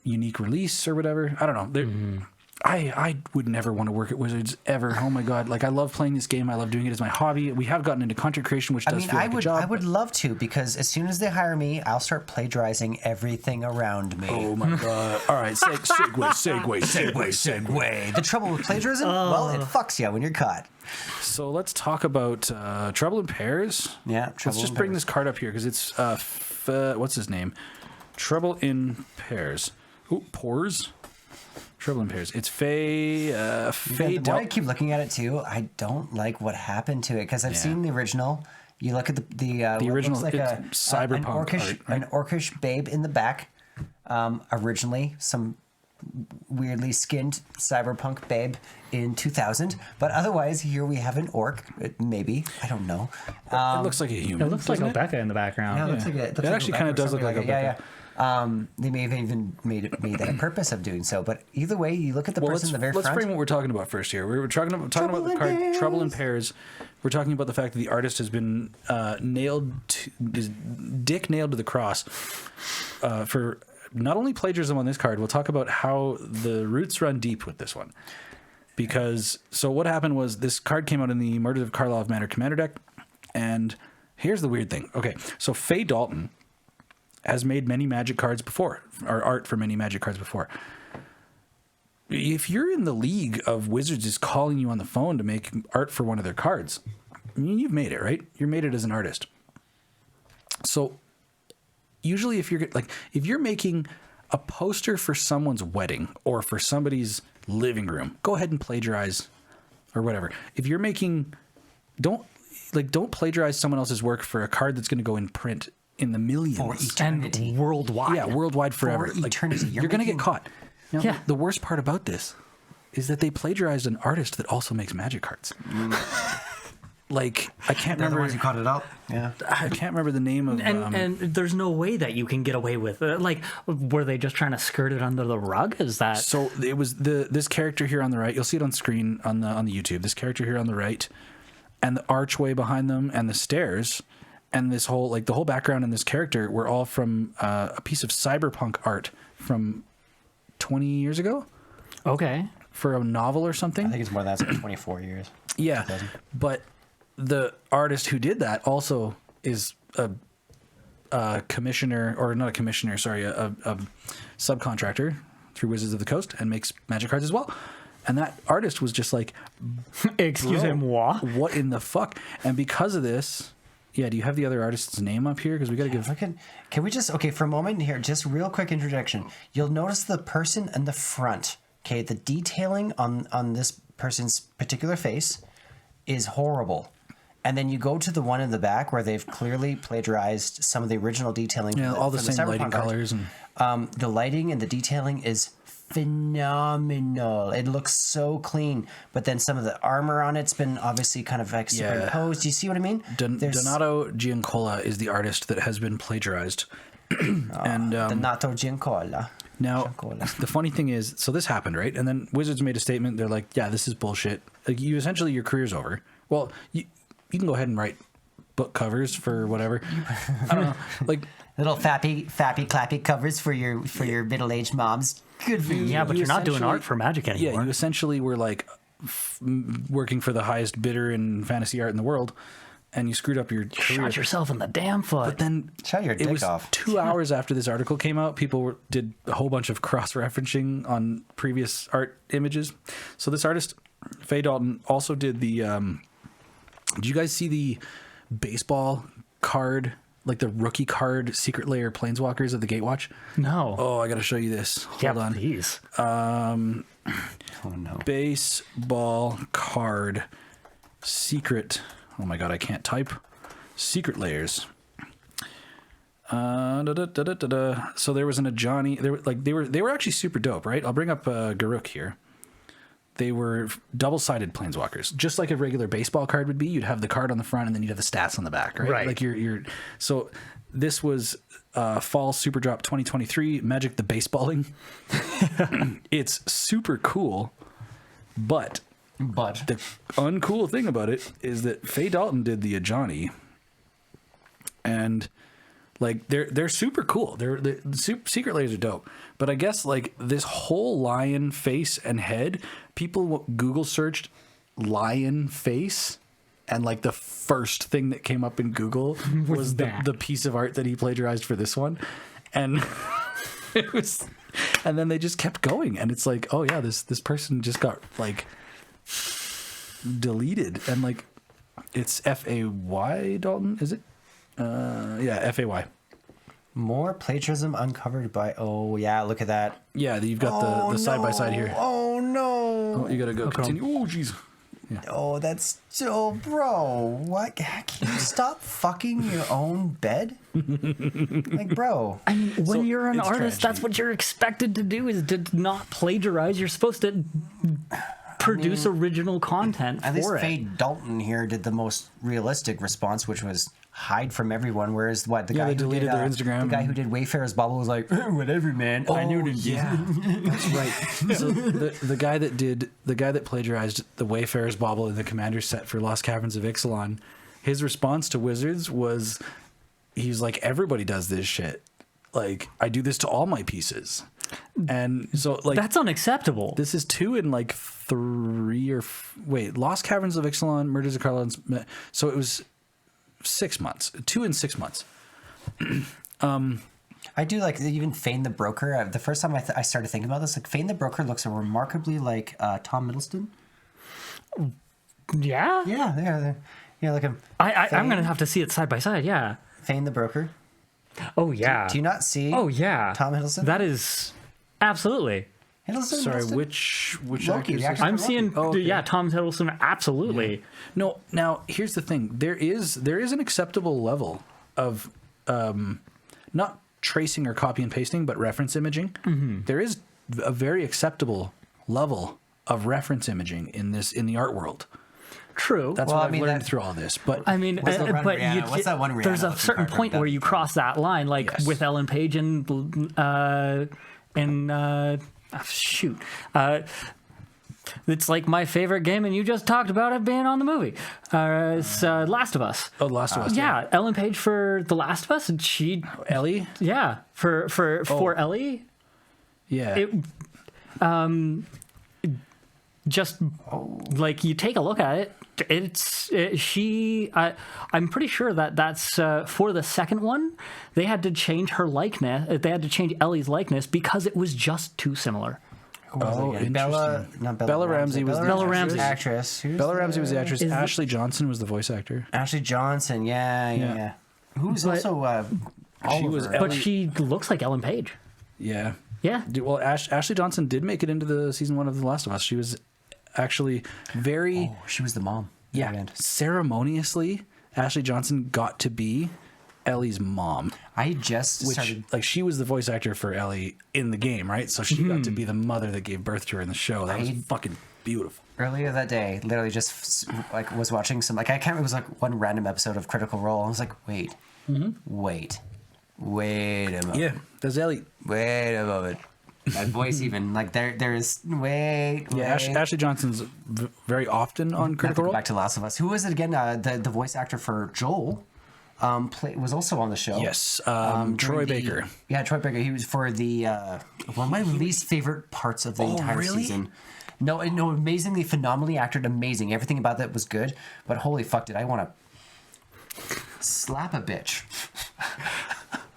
unique release or whatever. I don't know. I would never want to work at Wizards ever. Oh my god! Like I love playing this game. I love doing it as my hobby. We have gotten into content creation, which does feel like a job. I would love to because as soon as they hire me, I'll start plagiarizing everything around me. Oh my god! All right, segue. The trouble with plagiarism? Well, it fucks you when you're caught. So let's talk about Trouble in Pairs. Yeah, let's just bring this card up here because it's what's his name? Trouble in Pairs. Ooh, Pores. Trouble in Pairs. It's Faye. The more I keep looking at it too, I don't like what happened to it because I've seen the original. You look at the original, like cyberpunk an orcish babe in the back. Originally, some weirdly skinned cyberpunk babe in 2000, but otherwise here we have an orc. Maybe I don't know. It looks like a human. It looks like Obeka in the background. Yeah, it looks like it actually kind of does look like Obeka. Yeah. They may have even made that a purpose of doing so, but either way, you look at the person in the very front. Let's frame what we're talking about first here. We're talking about the card Trouble in Pairs. We're talking about the fact that the artist has been his dick nailed to the cross for not only plagiarism on this card. We'll talk about how the roots run deep with this one. Because, so what happened was this card came out in the Murders of Karlov Manor Commander deck, and here's the weird thing. Okay, so Faye Dalton has made many Magic cards before, or art for many Magic cards before. If you're in the league of Wizards is calling you on the phone to make art for one of their cards, I mean, you've made it, right? You're made it as an artist. So usually if you're making a poster for someone's wedding or for somebody's living room, go ahead and plagiarize or whatever. If you're making, don't plagiarize someone else's work for a card that's going to go in print in the millions. For eternity. And worldwide. Yeah, worldwide forever. For eternity. You're going to get caught. You know, Yeah. The worst part about this is that they plagiarized an artist that also makes Magic cards. Like, I can't remember. Otherwise you caught it up. Yeah. I can't remember the name of. And there's no way that you can get away with it. Like, were they just trying to skirt it under the rug? Is that So it was this character here on the right. You'll see it on screen on the YouTube. This character here on the right, and the archway behind them, and the stairs, and this whole the whole background and this character were all from a piece of cyberpunk art from 20 years ago okay? for a novel or something. I think it's more than that. It's like 24 years. Yeah, but the artist who did that also is a commissioner, or not a commissioner, sorry, a subcontractor through Wizards of the Coast and makes Magic cards as well. And that artist was just like, Excusez-moi. what in the fuck? And because of this, Yeah, do you have the other artist's name up here? Because we got to give... Can we just, okay, for a moment here, just real quick introduction. You'll notice the person in the front, okay, the detailing on this person's particular face is horrible. And then you go to the one in the back where they've clearly plagiarized some of the original detailing. Yeah, all the same lighting colors. And the lighting and the detailing is phenomenal. It looks so clean, but then some of the armor on it's been obviously kind of like superimposed. Do you see what I mean? Donato Giancola is the artist that has been plagiarized. And Donato Giancola. Now, the funny thing is, so this happened, right? And then Wizards made a statement. They're like, yeah, this is bullshit. Like, you essentially, your career's over. Well, you can go ahead and write book covers for whatever. I don't know. Like, little fappy clappy covers for your middle-aged moms. Good for you. Yeah, but you're not doing art for Magic anymore. Yeah, you essentially were like working for the highest bidder in fantasy art in the world, and you screwed up your career. Shot yourself in the damn foot. But then shut your dick off. 2 hours after this article came out, people did a whole bunch of cross-referencing on previous art images. So this artist, Faye Dalton, also did the... did you guys see the baseball card, like the rookie card, Secret Lair Planeswalkers of the Gatewatch? No. Oh, I got to show you this. Hold on. Please. Oh, no. Baseball card, secret... Oh my god, I can't type. Secret Layers. So there was an Ajani. They were actually super dope, right? I'll bring up Garruk here. They were double-sided planeswalkers, just like a regular baseball card would be. You'd have the card on the front, and then you'd have the stats on the back, right? Right. Like so this was Fall Super Drop 2023 Magic the Baseballing. It's super cool, but the uncool thing about it is that Faye Dalton did the Ajani, and like they're super cool. The Secret Layers are dope, but I guess like this whole lion face and head, people Google searched lion face, and like the first thing that came up in Google was the piece of art that he plagiarized for this one, and it was, and then they just kept going, and it's like, oh yeah, this person just got like deleted, and like it's Fay Dalton, is it? Yeah, Fay. More plagiarism uncovered by. Oh yeah, look at that. Yeah, you've got the side by side here. Oh no! Oh, you gotta go continue. Oh jeez. Yeah. Oh, that's so, bro. What? Can you stop fucking your own bed? Like, bro. I mean, when So, you're an it's artist, tragedy. that's what you're expected to do, is to not plagiarize. You're supposed to produce original content At least for Faye it. Dalton here did the most realistic response, which was hide from everyone. Whereas the Yeah, guy they who deleted did, their Instagram. The guy who did Wayfarer's Bubble was like, whatever, man. I knew it. Yeah, that's right. So the guy that plagiarized the Wayfarer's Bauble in the Commander set for Lost Caverns of Ixalan, his response to Wizards was, he's like, everybody does this shit. Like, I do this to all my pieces. And so, like, That's unacceptable. this is 2 in like 3 or Lost Caverns of Ixalan, Murders of Carlins. So it was 6 months, 2 in 6 months. I do like even Fane the Broker. The first time I started thinking about this, like Fane the Broker looks remarkably like Tom Middleton. Yeah? Yeah, like him. I'm going to have to see it side by side, yeah. Fane the Broker. Oh, yeah. Do you not see? Oh, yeah. Tom Hiddleston? That is... Absolutely. Hiddleston, Sorry, Hiddleston? which Loki, actors? the actor. I'm seeing... Oh, okay. Yeah, Tom Hiddleston, absolutely. No, now here's the thing. There is an acceptable level of not tracing or copy and pasting, but reference imaging. Mm-hmm. There is a very acceptable level of reference imaging in the art world. True. That's what I've learned through all this. But I mean, What's that one but Rihanna- what's that one Rihanna there's a looking certain card point that- where you cross that line, like Yes. with Ellen Page shoot. It's like my favorite game, and you just talked about it being on the movie. It's Last of Us. oh, The Last of Us. Yeah, Ellen Page for The Last of Us, and she, Ellie. yeah, for Ellie, Yeah. it just like you take a look at it. I'm pretty sure that's for the second one. They had to change her likeness. They had to change Ellie's likeness because it was just too similar. Who was it Oh, again? Bella Ramsey was the Bella Ramsey. actress. Bella Ramsey was the actress. Ashley Johnson was the voice actor. Ashley Johnson. Yeah. Who's But- also She was Oliver. But she looks like Ellen Page. Yeah. Yeah. Well, Ashley Johnson did make it into the season 1 of The Last of Us. She was actually very she was the mom. at the end. ceremoniously. Ashley Johnson got to be Ellie's mom, I just which started. like she was the voice actor for Ellie in the game, right? So she got to be the mother that gave birth to her in the show. That was fucking beautiful. Earlier that day, literally just like was watching some like I can't. It was like one random episode of Critical Role. I was like, wait a moment. Yeah, that's Ellie. Wait a moment. That voice even like there is wait. Yeah, Ashley Johnson's very often on Critical Role. Back to Last of Us. Who was it again? The voice actor for Joel. Was also on the show. Yes, During Troy the- Baker. Yeah, Troy Baker. He was for the one of my least favorite parts of the entire really? season. No, amazingly, phenomenally acted, amazing. Everything about that was good. But holy fuck, did I want to slap a bitch?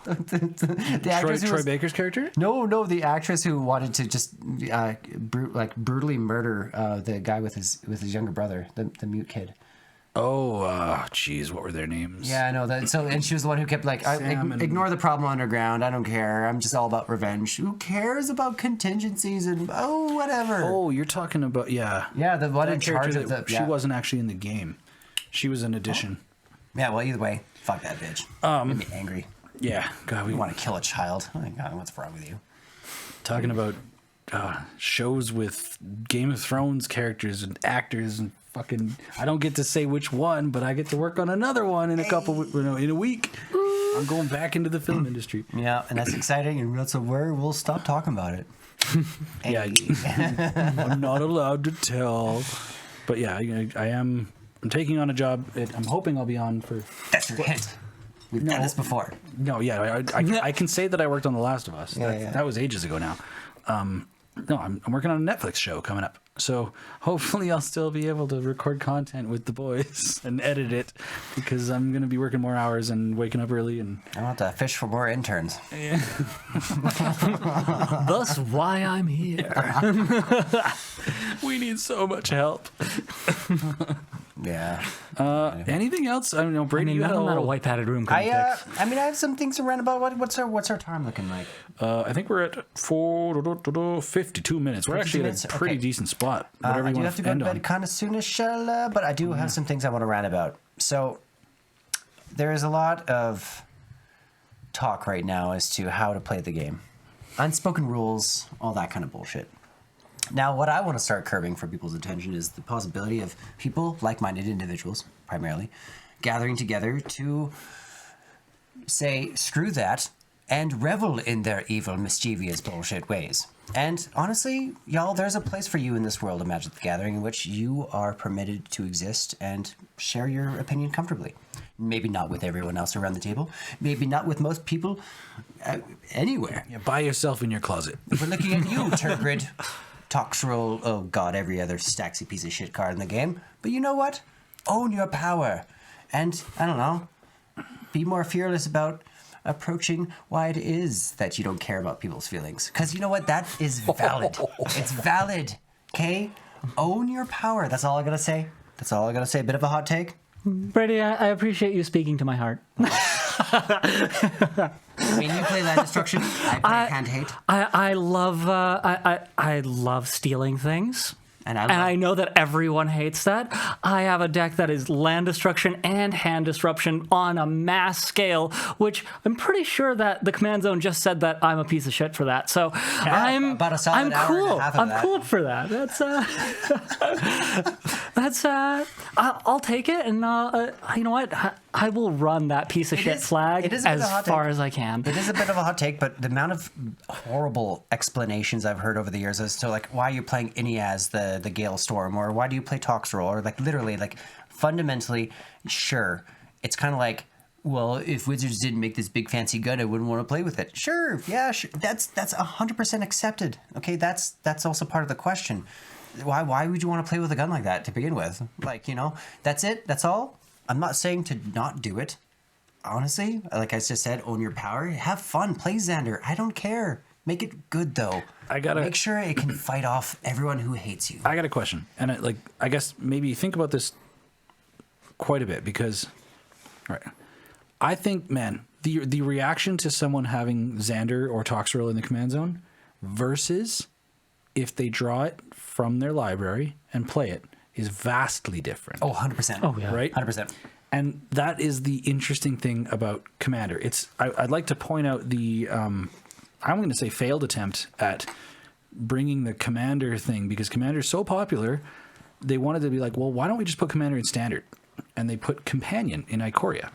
the actress who Troy was- Baker's character? No, the actress who wanted to just brutally murder the guy with his younger brother, the mute kid. Oh, jeez, what were their names? Yeah, I know that. So, and she was the one who kept like, Sam and- ignore the problem underground. I don't care. I'm just all about revenge. Who cares about contingencies and whatever? Oh, you're talking about yeah, the one that in charge character of that the. she wasn't actually in the game. She was an addition. Yeah, well, either way, fuck that bitch. Made me angry. Yeah, God, we You want to kill a child? Oh my god, what's wrong with you? talking about shows with Game of Thrones characters and actors and fucking. I don't get to say which one, but I get to work on another one in in a week. I'm going back into the film industry. Yeah, and that's exciting. And that's where we'll stop talking about it. Yeah, I'm not allowed to tell. But yeah, I am. I'm taking on a job. I'm hoping I'll be on for. That's your hint. We've done this before. No, yeah, I can say that I worked on The Last of Us. Yeah. That was ages ago now. No, I'm working on a Netflix show coming up. So hopefully I'll still be able to record content with the boys and edit it because I'm going to be working more hours and waking up early. And I want to fish for more interns. Thus, why I'm here. we need so much help. Yeah. Anything else? I don't know. I Brady, mean, you none had of a that a little- white padded room couldn't fix. I mean, I have some things around about what's our time looking like. I think we're at 52 minutes. We're 52 actually minutes? at a pretty Okay. decent spot. Whatever I you do want have to go end to bed on. kind of soonish, but I do have some things I want to rant about. So there is a lot of talk right now as to how to play the game, unspoken rules, all that kind of bullshit. Now, what I want to start curbing for people's attention is the possibility of people, like-minded individuals, primarily, gathering together to say, screw that, and revel in their evil, mischievous bullshit ways. And honestly, y'all, there's a place for you in this world of Magic the Gathering in which you are permitted to exist and share your opinion comfortably. Maybe not with everyone else around the table. Maybe not with most people anywhere. Yeah, by yourself in your closet. We're looking at you, Turgrid. Toxroll, oh god, every other staxy piece of shit card in the game. But you know what? Own your power. And, I don't know, be more fearless about approaching why it is that you don't care about people's feelings. Because you know what? That is valid. It's valid. Okay? Own your power. That's all I gotta say. That's all I gotta say. A bit of a hot take. Brady, I appreciate you speaking to my heart. I mean, you play land destruction. I play hand hate. I love I love stealing things. And I know that everyone hates that. I have a deck that is land destruction and hand disruption on a mass scale, which I'm pretty sure that the command zone just said that I'm a piece of shit for that. So about a solid I'm hour and a cool. half of I'm that. cool for that. That's I'll take it, and you know what? I will run that piece of shit is- flag it is a bit of as a hot far take. as I can. It is a bit of a hot take, but the amount of horrible explanations I've heard over the years as to like why you're playing Ineaz the Gale Storm, or why do you play Toxroll, or like literally like fundamentally, sure, it's kind of like, well, if Wizards didn't make this big fancy gun, I wouldn't want to play with it. Sure, yeah, sure. That's 100% accepted. Okay, that's also part of the question. Why would you want to play with a gun like that to begin with? Like, you know, that's it. That's all. I'm not saying to not do it. Honestly, like I just said, own your power. Have fun. Play Xander. I don't care. Make it good though. Make sure it can fight off everyone who hates you. I got a question, and I guess maybe think about this quite a bit because, right? I think, man, the reaction to someone having Xander or Toxrill in the command zone versus if they draw it from their library and play it is vastly different. Oh, 100%. Oh, yeah. Right? 100%. And that is the interesting thing about Commander. I'd like to point out I'm going to say failed attempt at bringing the Commander thing, because Commander's so popular, they wanted to be like, well, why don't we just put Commander in Standard? And they put Companion in Ikoria.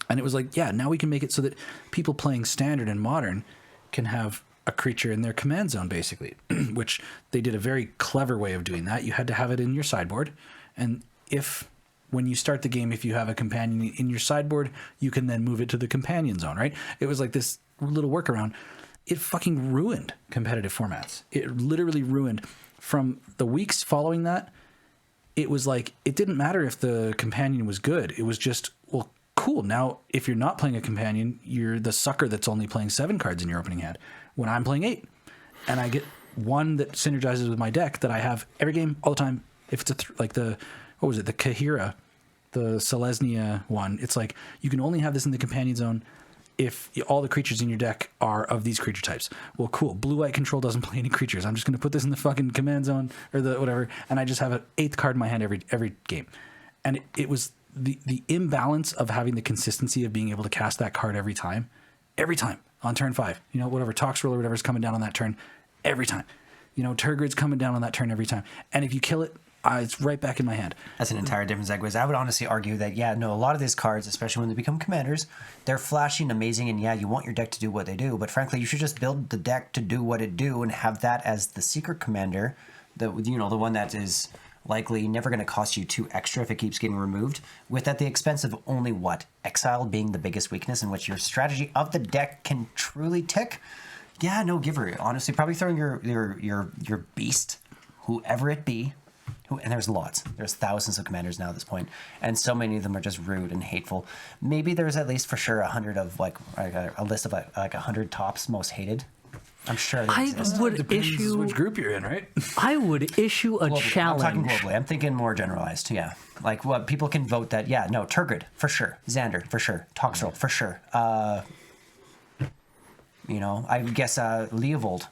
And it was like, yeah, now we can make it so that people playing Standard and Modern can have a creature in their command zone, basically, which they did a very clever way of doing that. You had to have it in your sideboard. And when you start the game, if you have a companion in your sideboard, you can then move it to the companion zone, right? It was like this little workaround. It fucking ruined competitive formats. It literally ruined. From the weeks following that, it was like, it didn't matter if the companion was good. It was just, well, cool. Now, if you're not playing a companion, you're the sucker that's only playing 7 cards in your opening hand. When I'm playing 8, and I get one that synergizes with my deck that I have every game, all the time. If it's the Kahira, the Selesnya one, it's like you can only have this in the companion zone if all the creatures in your deck are of these creature types. Well, cool. Blue-white control doesn't play any creatures. I'm just going to put this in the fucking command zone or the whatever, and I just have an 8th card in my hand every game. And it was the imbalance of having the consistency of being able to cast that card every time on turn 5. You know, whatever Toxrill or whatever's coming down on that turn, every time. You know, Turgid's coming down on that turn every time. And if you kill it, it's right back in my hand. That's an entire different segue. I would honestly argue that, a lot of these cards, especially when they become commanders, they're flashy and amazing, and you want your deck to do what they do, but frankly, you should just build the deck to do what it do and have that as the secret commander, the one that is likely never going to cost you 2 extra if it keeps getting removed, at the expense of only exile being the biggest weakness in which your strategy of the deck can truly tick. Yeah, no, give her. Honestly, probably throwing your beast, whoever it be, and there's lots. There's thousands of commanders now at this point, and so many of them are just rude and hateful. Maybe there's at least for sure 100 of a list of 100 tops most hated. I'm sure I would issue which group you're in, right? I would issue a challenge. I'm talking globally. I'm thinking more generalized. Yeah, like what people can vote that. Yeah, no, Turgid for sure, Xander for sure, Toxrill for sure. I guess Leopold.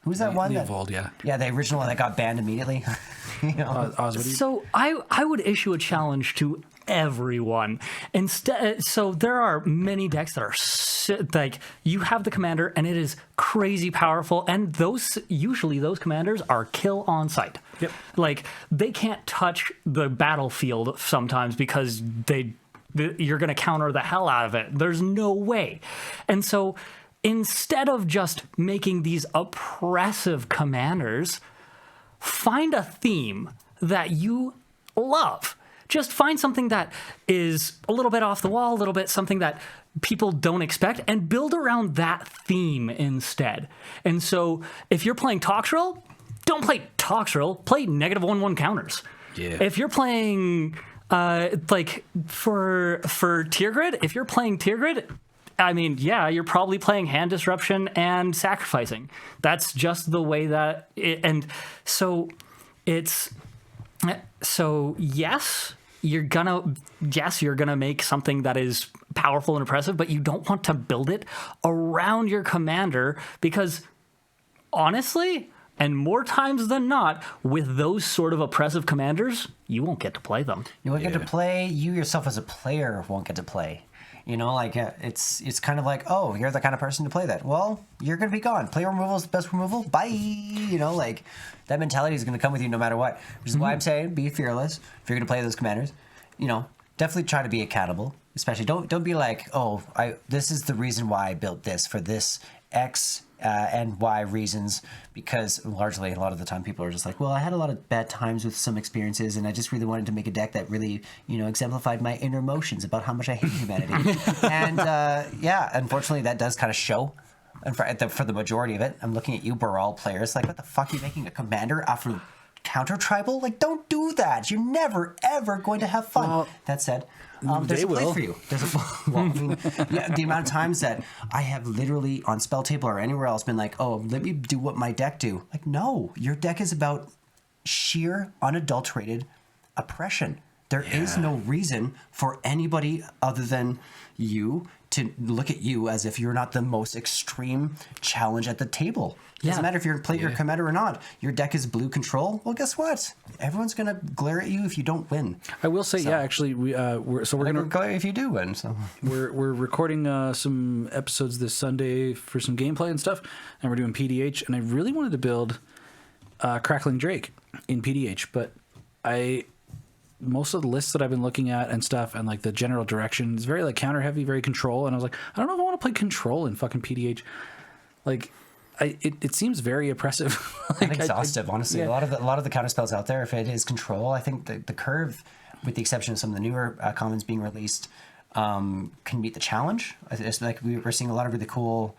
Who's that one? Leopold, yeah. Yeah, the original one that got banned immediately. So I would issue a challenge to everyone. Instead, so there are many decks that are like you have the commander and it is crazy powerful, and those commanders are kill on sight. Yep. Like they can't touch the battlefield sometimes because you're going to counter the hell out of it. There's no way. And so instead of just making these oppressive commanders, find a theme that you love. Just find something that is a little bit off the wall, a little bit something that people don't expect, and build around that theme instead. And so if you're playing Toxrill, don't play Toxrill, play -1/1 counters. Yeah. If you're playing for Tear Grid, if you're playing Tear Grid, I mean, yeah, you're probably playing hand disruption and sacrificing. That's just the way that you're gonna make something that is powerful and impressive, but you don't want to build it around your commander, because honestly, and more times than not, with those sort of oppressive commanders, you won't get to play them. You won't get to play. You yourself as a player won't get to play. It's kind of like, oh, you're the kind of person to play that. Well, you're going to be gone. Player removal is the best removal. Bye. That mentality is going to come with you no matter what. Which is why I'm saying be fearless if you're going to play those commanders. Definitely try to be accountable. Especially don't be like, oh, this is the reason why I built this for this X and Y reasons, because largely a lot of the time people are just like, well, I had a lot of bad times with some experiences and I just really wanted to make a deck that really, exemplified my inner emotions about how much I hate humanity. And unfortunately that does kind of show. And for the majority of it, I'm looking at you, Baral players, like, what the fuck are you making a commander after counter tribal? Like, don't do do that. You're never, ever going to have fun. Well, that said, there's they a place will. for you. There's a well, I mean, yeah, the amount of times that I have literally on Spell Table or anywhere else been like, oh, let me do what my deck do. Like, no, your deck is about sheer, unadulterated oppression. There is no reason for anybody other than you to look at you as if you're not the most extreme challenge at the table. It doesn't matter if you're playing your commander or not. Your deck is blue control. Well, guess what? Everyone's going to glare at you if you don't win. I will say, actually, we're going to glare if you do win. So we're recording some episodes this Sunday for some gameplay and stuff, and we're doing PDH. And I really wanted to build Crackling Drake in PDH, but most of the lists that I've been looking at and stuff, and like the general direction is very like counter heavy, very control. And I was like, I don't know if I want to play control in fucking PDH. Like, it seems very oppressive. Like, and exhaustive, honestly. Yeah. A lot of the counter spells out there, if it is control, I think the curve, with the exception of some of the newer commons being released, can meet the challenge. It's like we're seeing a lot of really cool.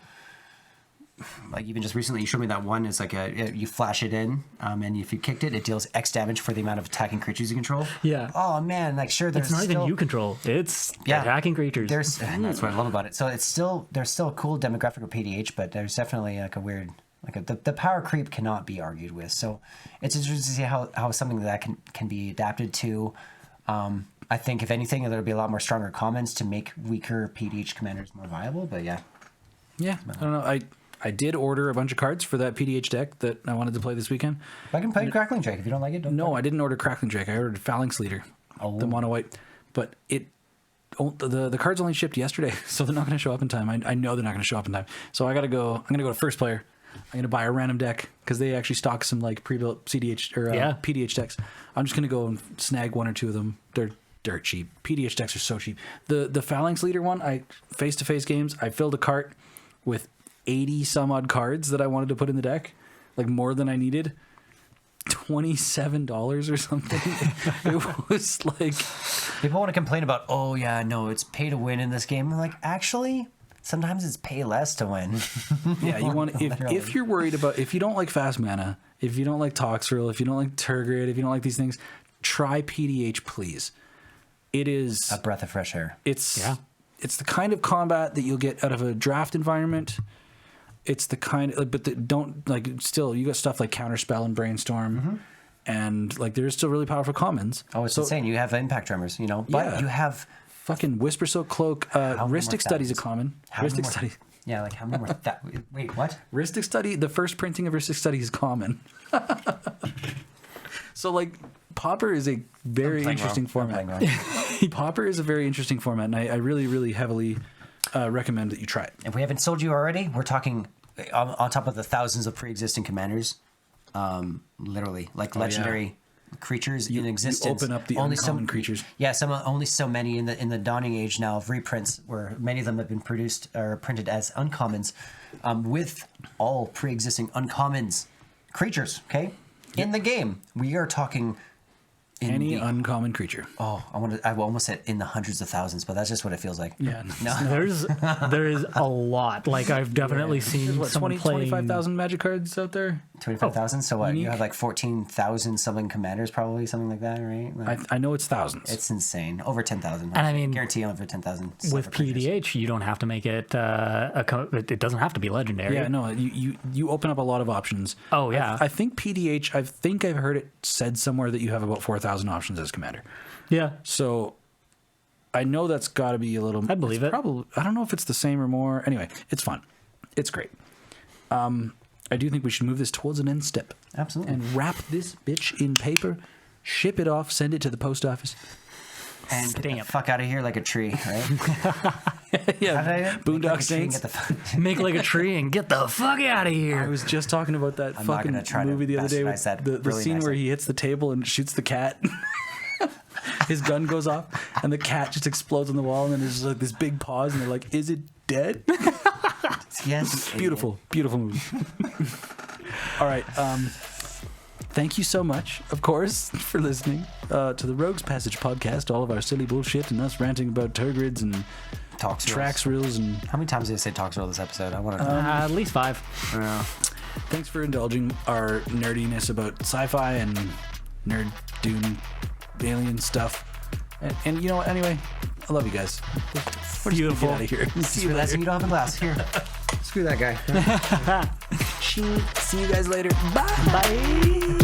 Like even just recently, you showed me that one. It's like you flash it in, and if you kicked it, it deals X damage for the amount of attacking creatures you control. Yeah. Oh man, like sure, there's It's not even you control. It's attacking creatures. And that's what I love about it. So there's still a cool demographic of PDH, but there's definitely like a weird, like the power creep cannot be argued with. So it's interesting to see how something like that can be adapted to. I think if anything, there'll be a lot more stronger commons to make weaker PDH commanders more viable. But yeah, I don't know. I did order a bunch of cards for that PDH deck that I wanted to play this weekend. I can play Crackling Drake. If you don't like it, don't No, play. I didn't order Crackling Drake. I ordered Phalanx Leader, the mono white. But the cards only shipped yesterday, so they're not going to show up in time. I know they're not going to show up in time. So I'm going to go to First Player. I'm going to buy a random deck because they actually stock some like pre-built CDH or PDH decks. I'm just going to go and snag one or two of them. They're dirt cheap. PDH decks are so cheap. The Phalanx Leader one, face-to-face games, I filled a cart with 80 some odd cards that I wanted to put in the deck, like more than I needed. $27 or something. It was like, people want to complain about, oh yeah, no, it's pay to win in this game. I'm like, actually, sometimes it's pay less to win. yeah, you want if you're worried about, if you don't like fast mana, if you don't like Toxrill, if you don't like Turgid, if you don't like these things, try PDH, please. It is a breath of fresh air. It's the kind of combat that you'll get out of a draft environment. It's the kind of, but don't, like, still, you got stuff like Counterspell and Brainstorm, and, like, there's still really powerful commons. Oh, it's insane. You have Impact Tremors, but you have... Fucking Whisper Silk Cloak. Rhystic Study's a common. Rhystic Study. Yeah, like, how many more... Wait, what? Rhystic Study, the first printing of Rhystic Study is common. So, like, Pauper is a very interesting format. Pauper is a very interesting format, and I really, really heavily... recommend that you try it. If we haven't sold you already, we're talking on top of the thousands of pre-existing commanders, literally like legendary creatures in existence. You open up the uncommon creatures. Yeah, only so many in the dawning age now of reprints, where many of them have been produced or printed as uncommons, with all pre-existing uncommons creatures. Okay, in the game we are talking. Any uncommon creature. Oh, I almost said in the hundreds of thousands, but that's just what it feels like. Yeah. No. There is a lot. Like, I've definitely seen what, someone 25,000 Magic cards out there? 25,000? So what? Unique? You have like 14,000 something commanders, probably, something like that, right? Like, I know it's thousands. it's insane. Over 10,000. And I mean, guarantee over 10,000. with PDH, you don't have to make it it doesn't have to be legendary. Yeah, no, you open up a lot of options. Oh, yeah. I think PDH, I've heard it said somewhere that you have about 4,000 options as commander. Yeah. So I know that's got to be a little... I believe it. Probably, I don't know if it's the same or more. Anyway, it's fun. It's great. I do think we should move this towards an end step. Absolutely. And wrap this bitch in paper, ship it off, send it to the post office. And get the fuck out of here like a tree, right? Yeah, Boondock Saints. Make like a tree and get the fuck out of here. I was just talking about that fucking movie the other day with the really scene where he hits the table and shoots the cat. His gun goes off and the cat just explodes on the wall, and then there's like this big pause, and they're like, "Is it dead?" Yes. Beautiful movie. All right. Thank you so much, of course, for listening to the Rogues Passage podcast. All of our silly bullshit and us ranting about Turgrids and Trax Reels and... How many times did I say Toxrill this episode? I want to know. At least 5. Yeah. Thanks for indulging our nerdiness about sci-fi and nerd Dune alien stuff. And you know what? Anyway, I love you guys. Beautiful. Get out of here. See you Realizing later. you don't have a glass. Here. Screw that guy. See you guys later. Bye. Bye.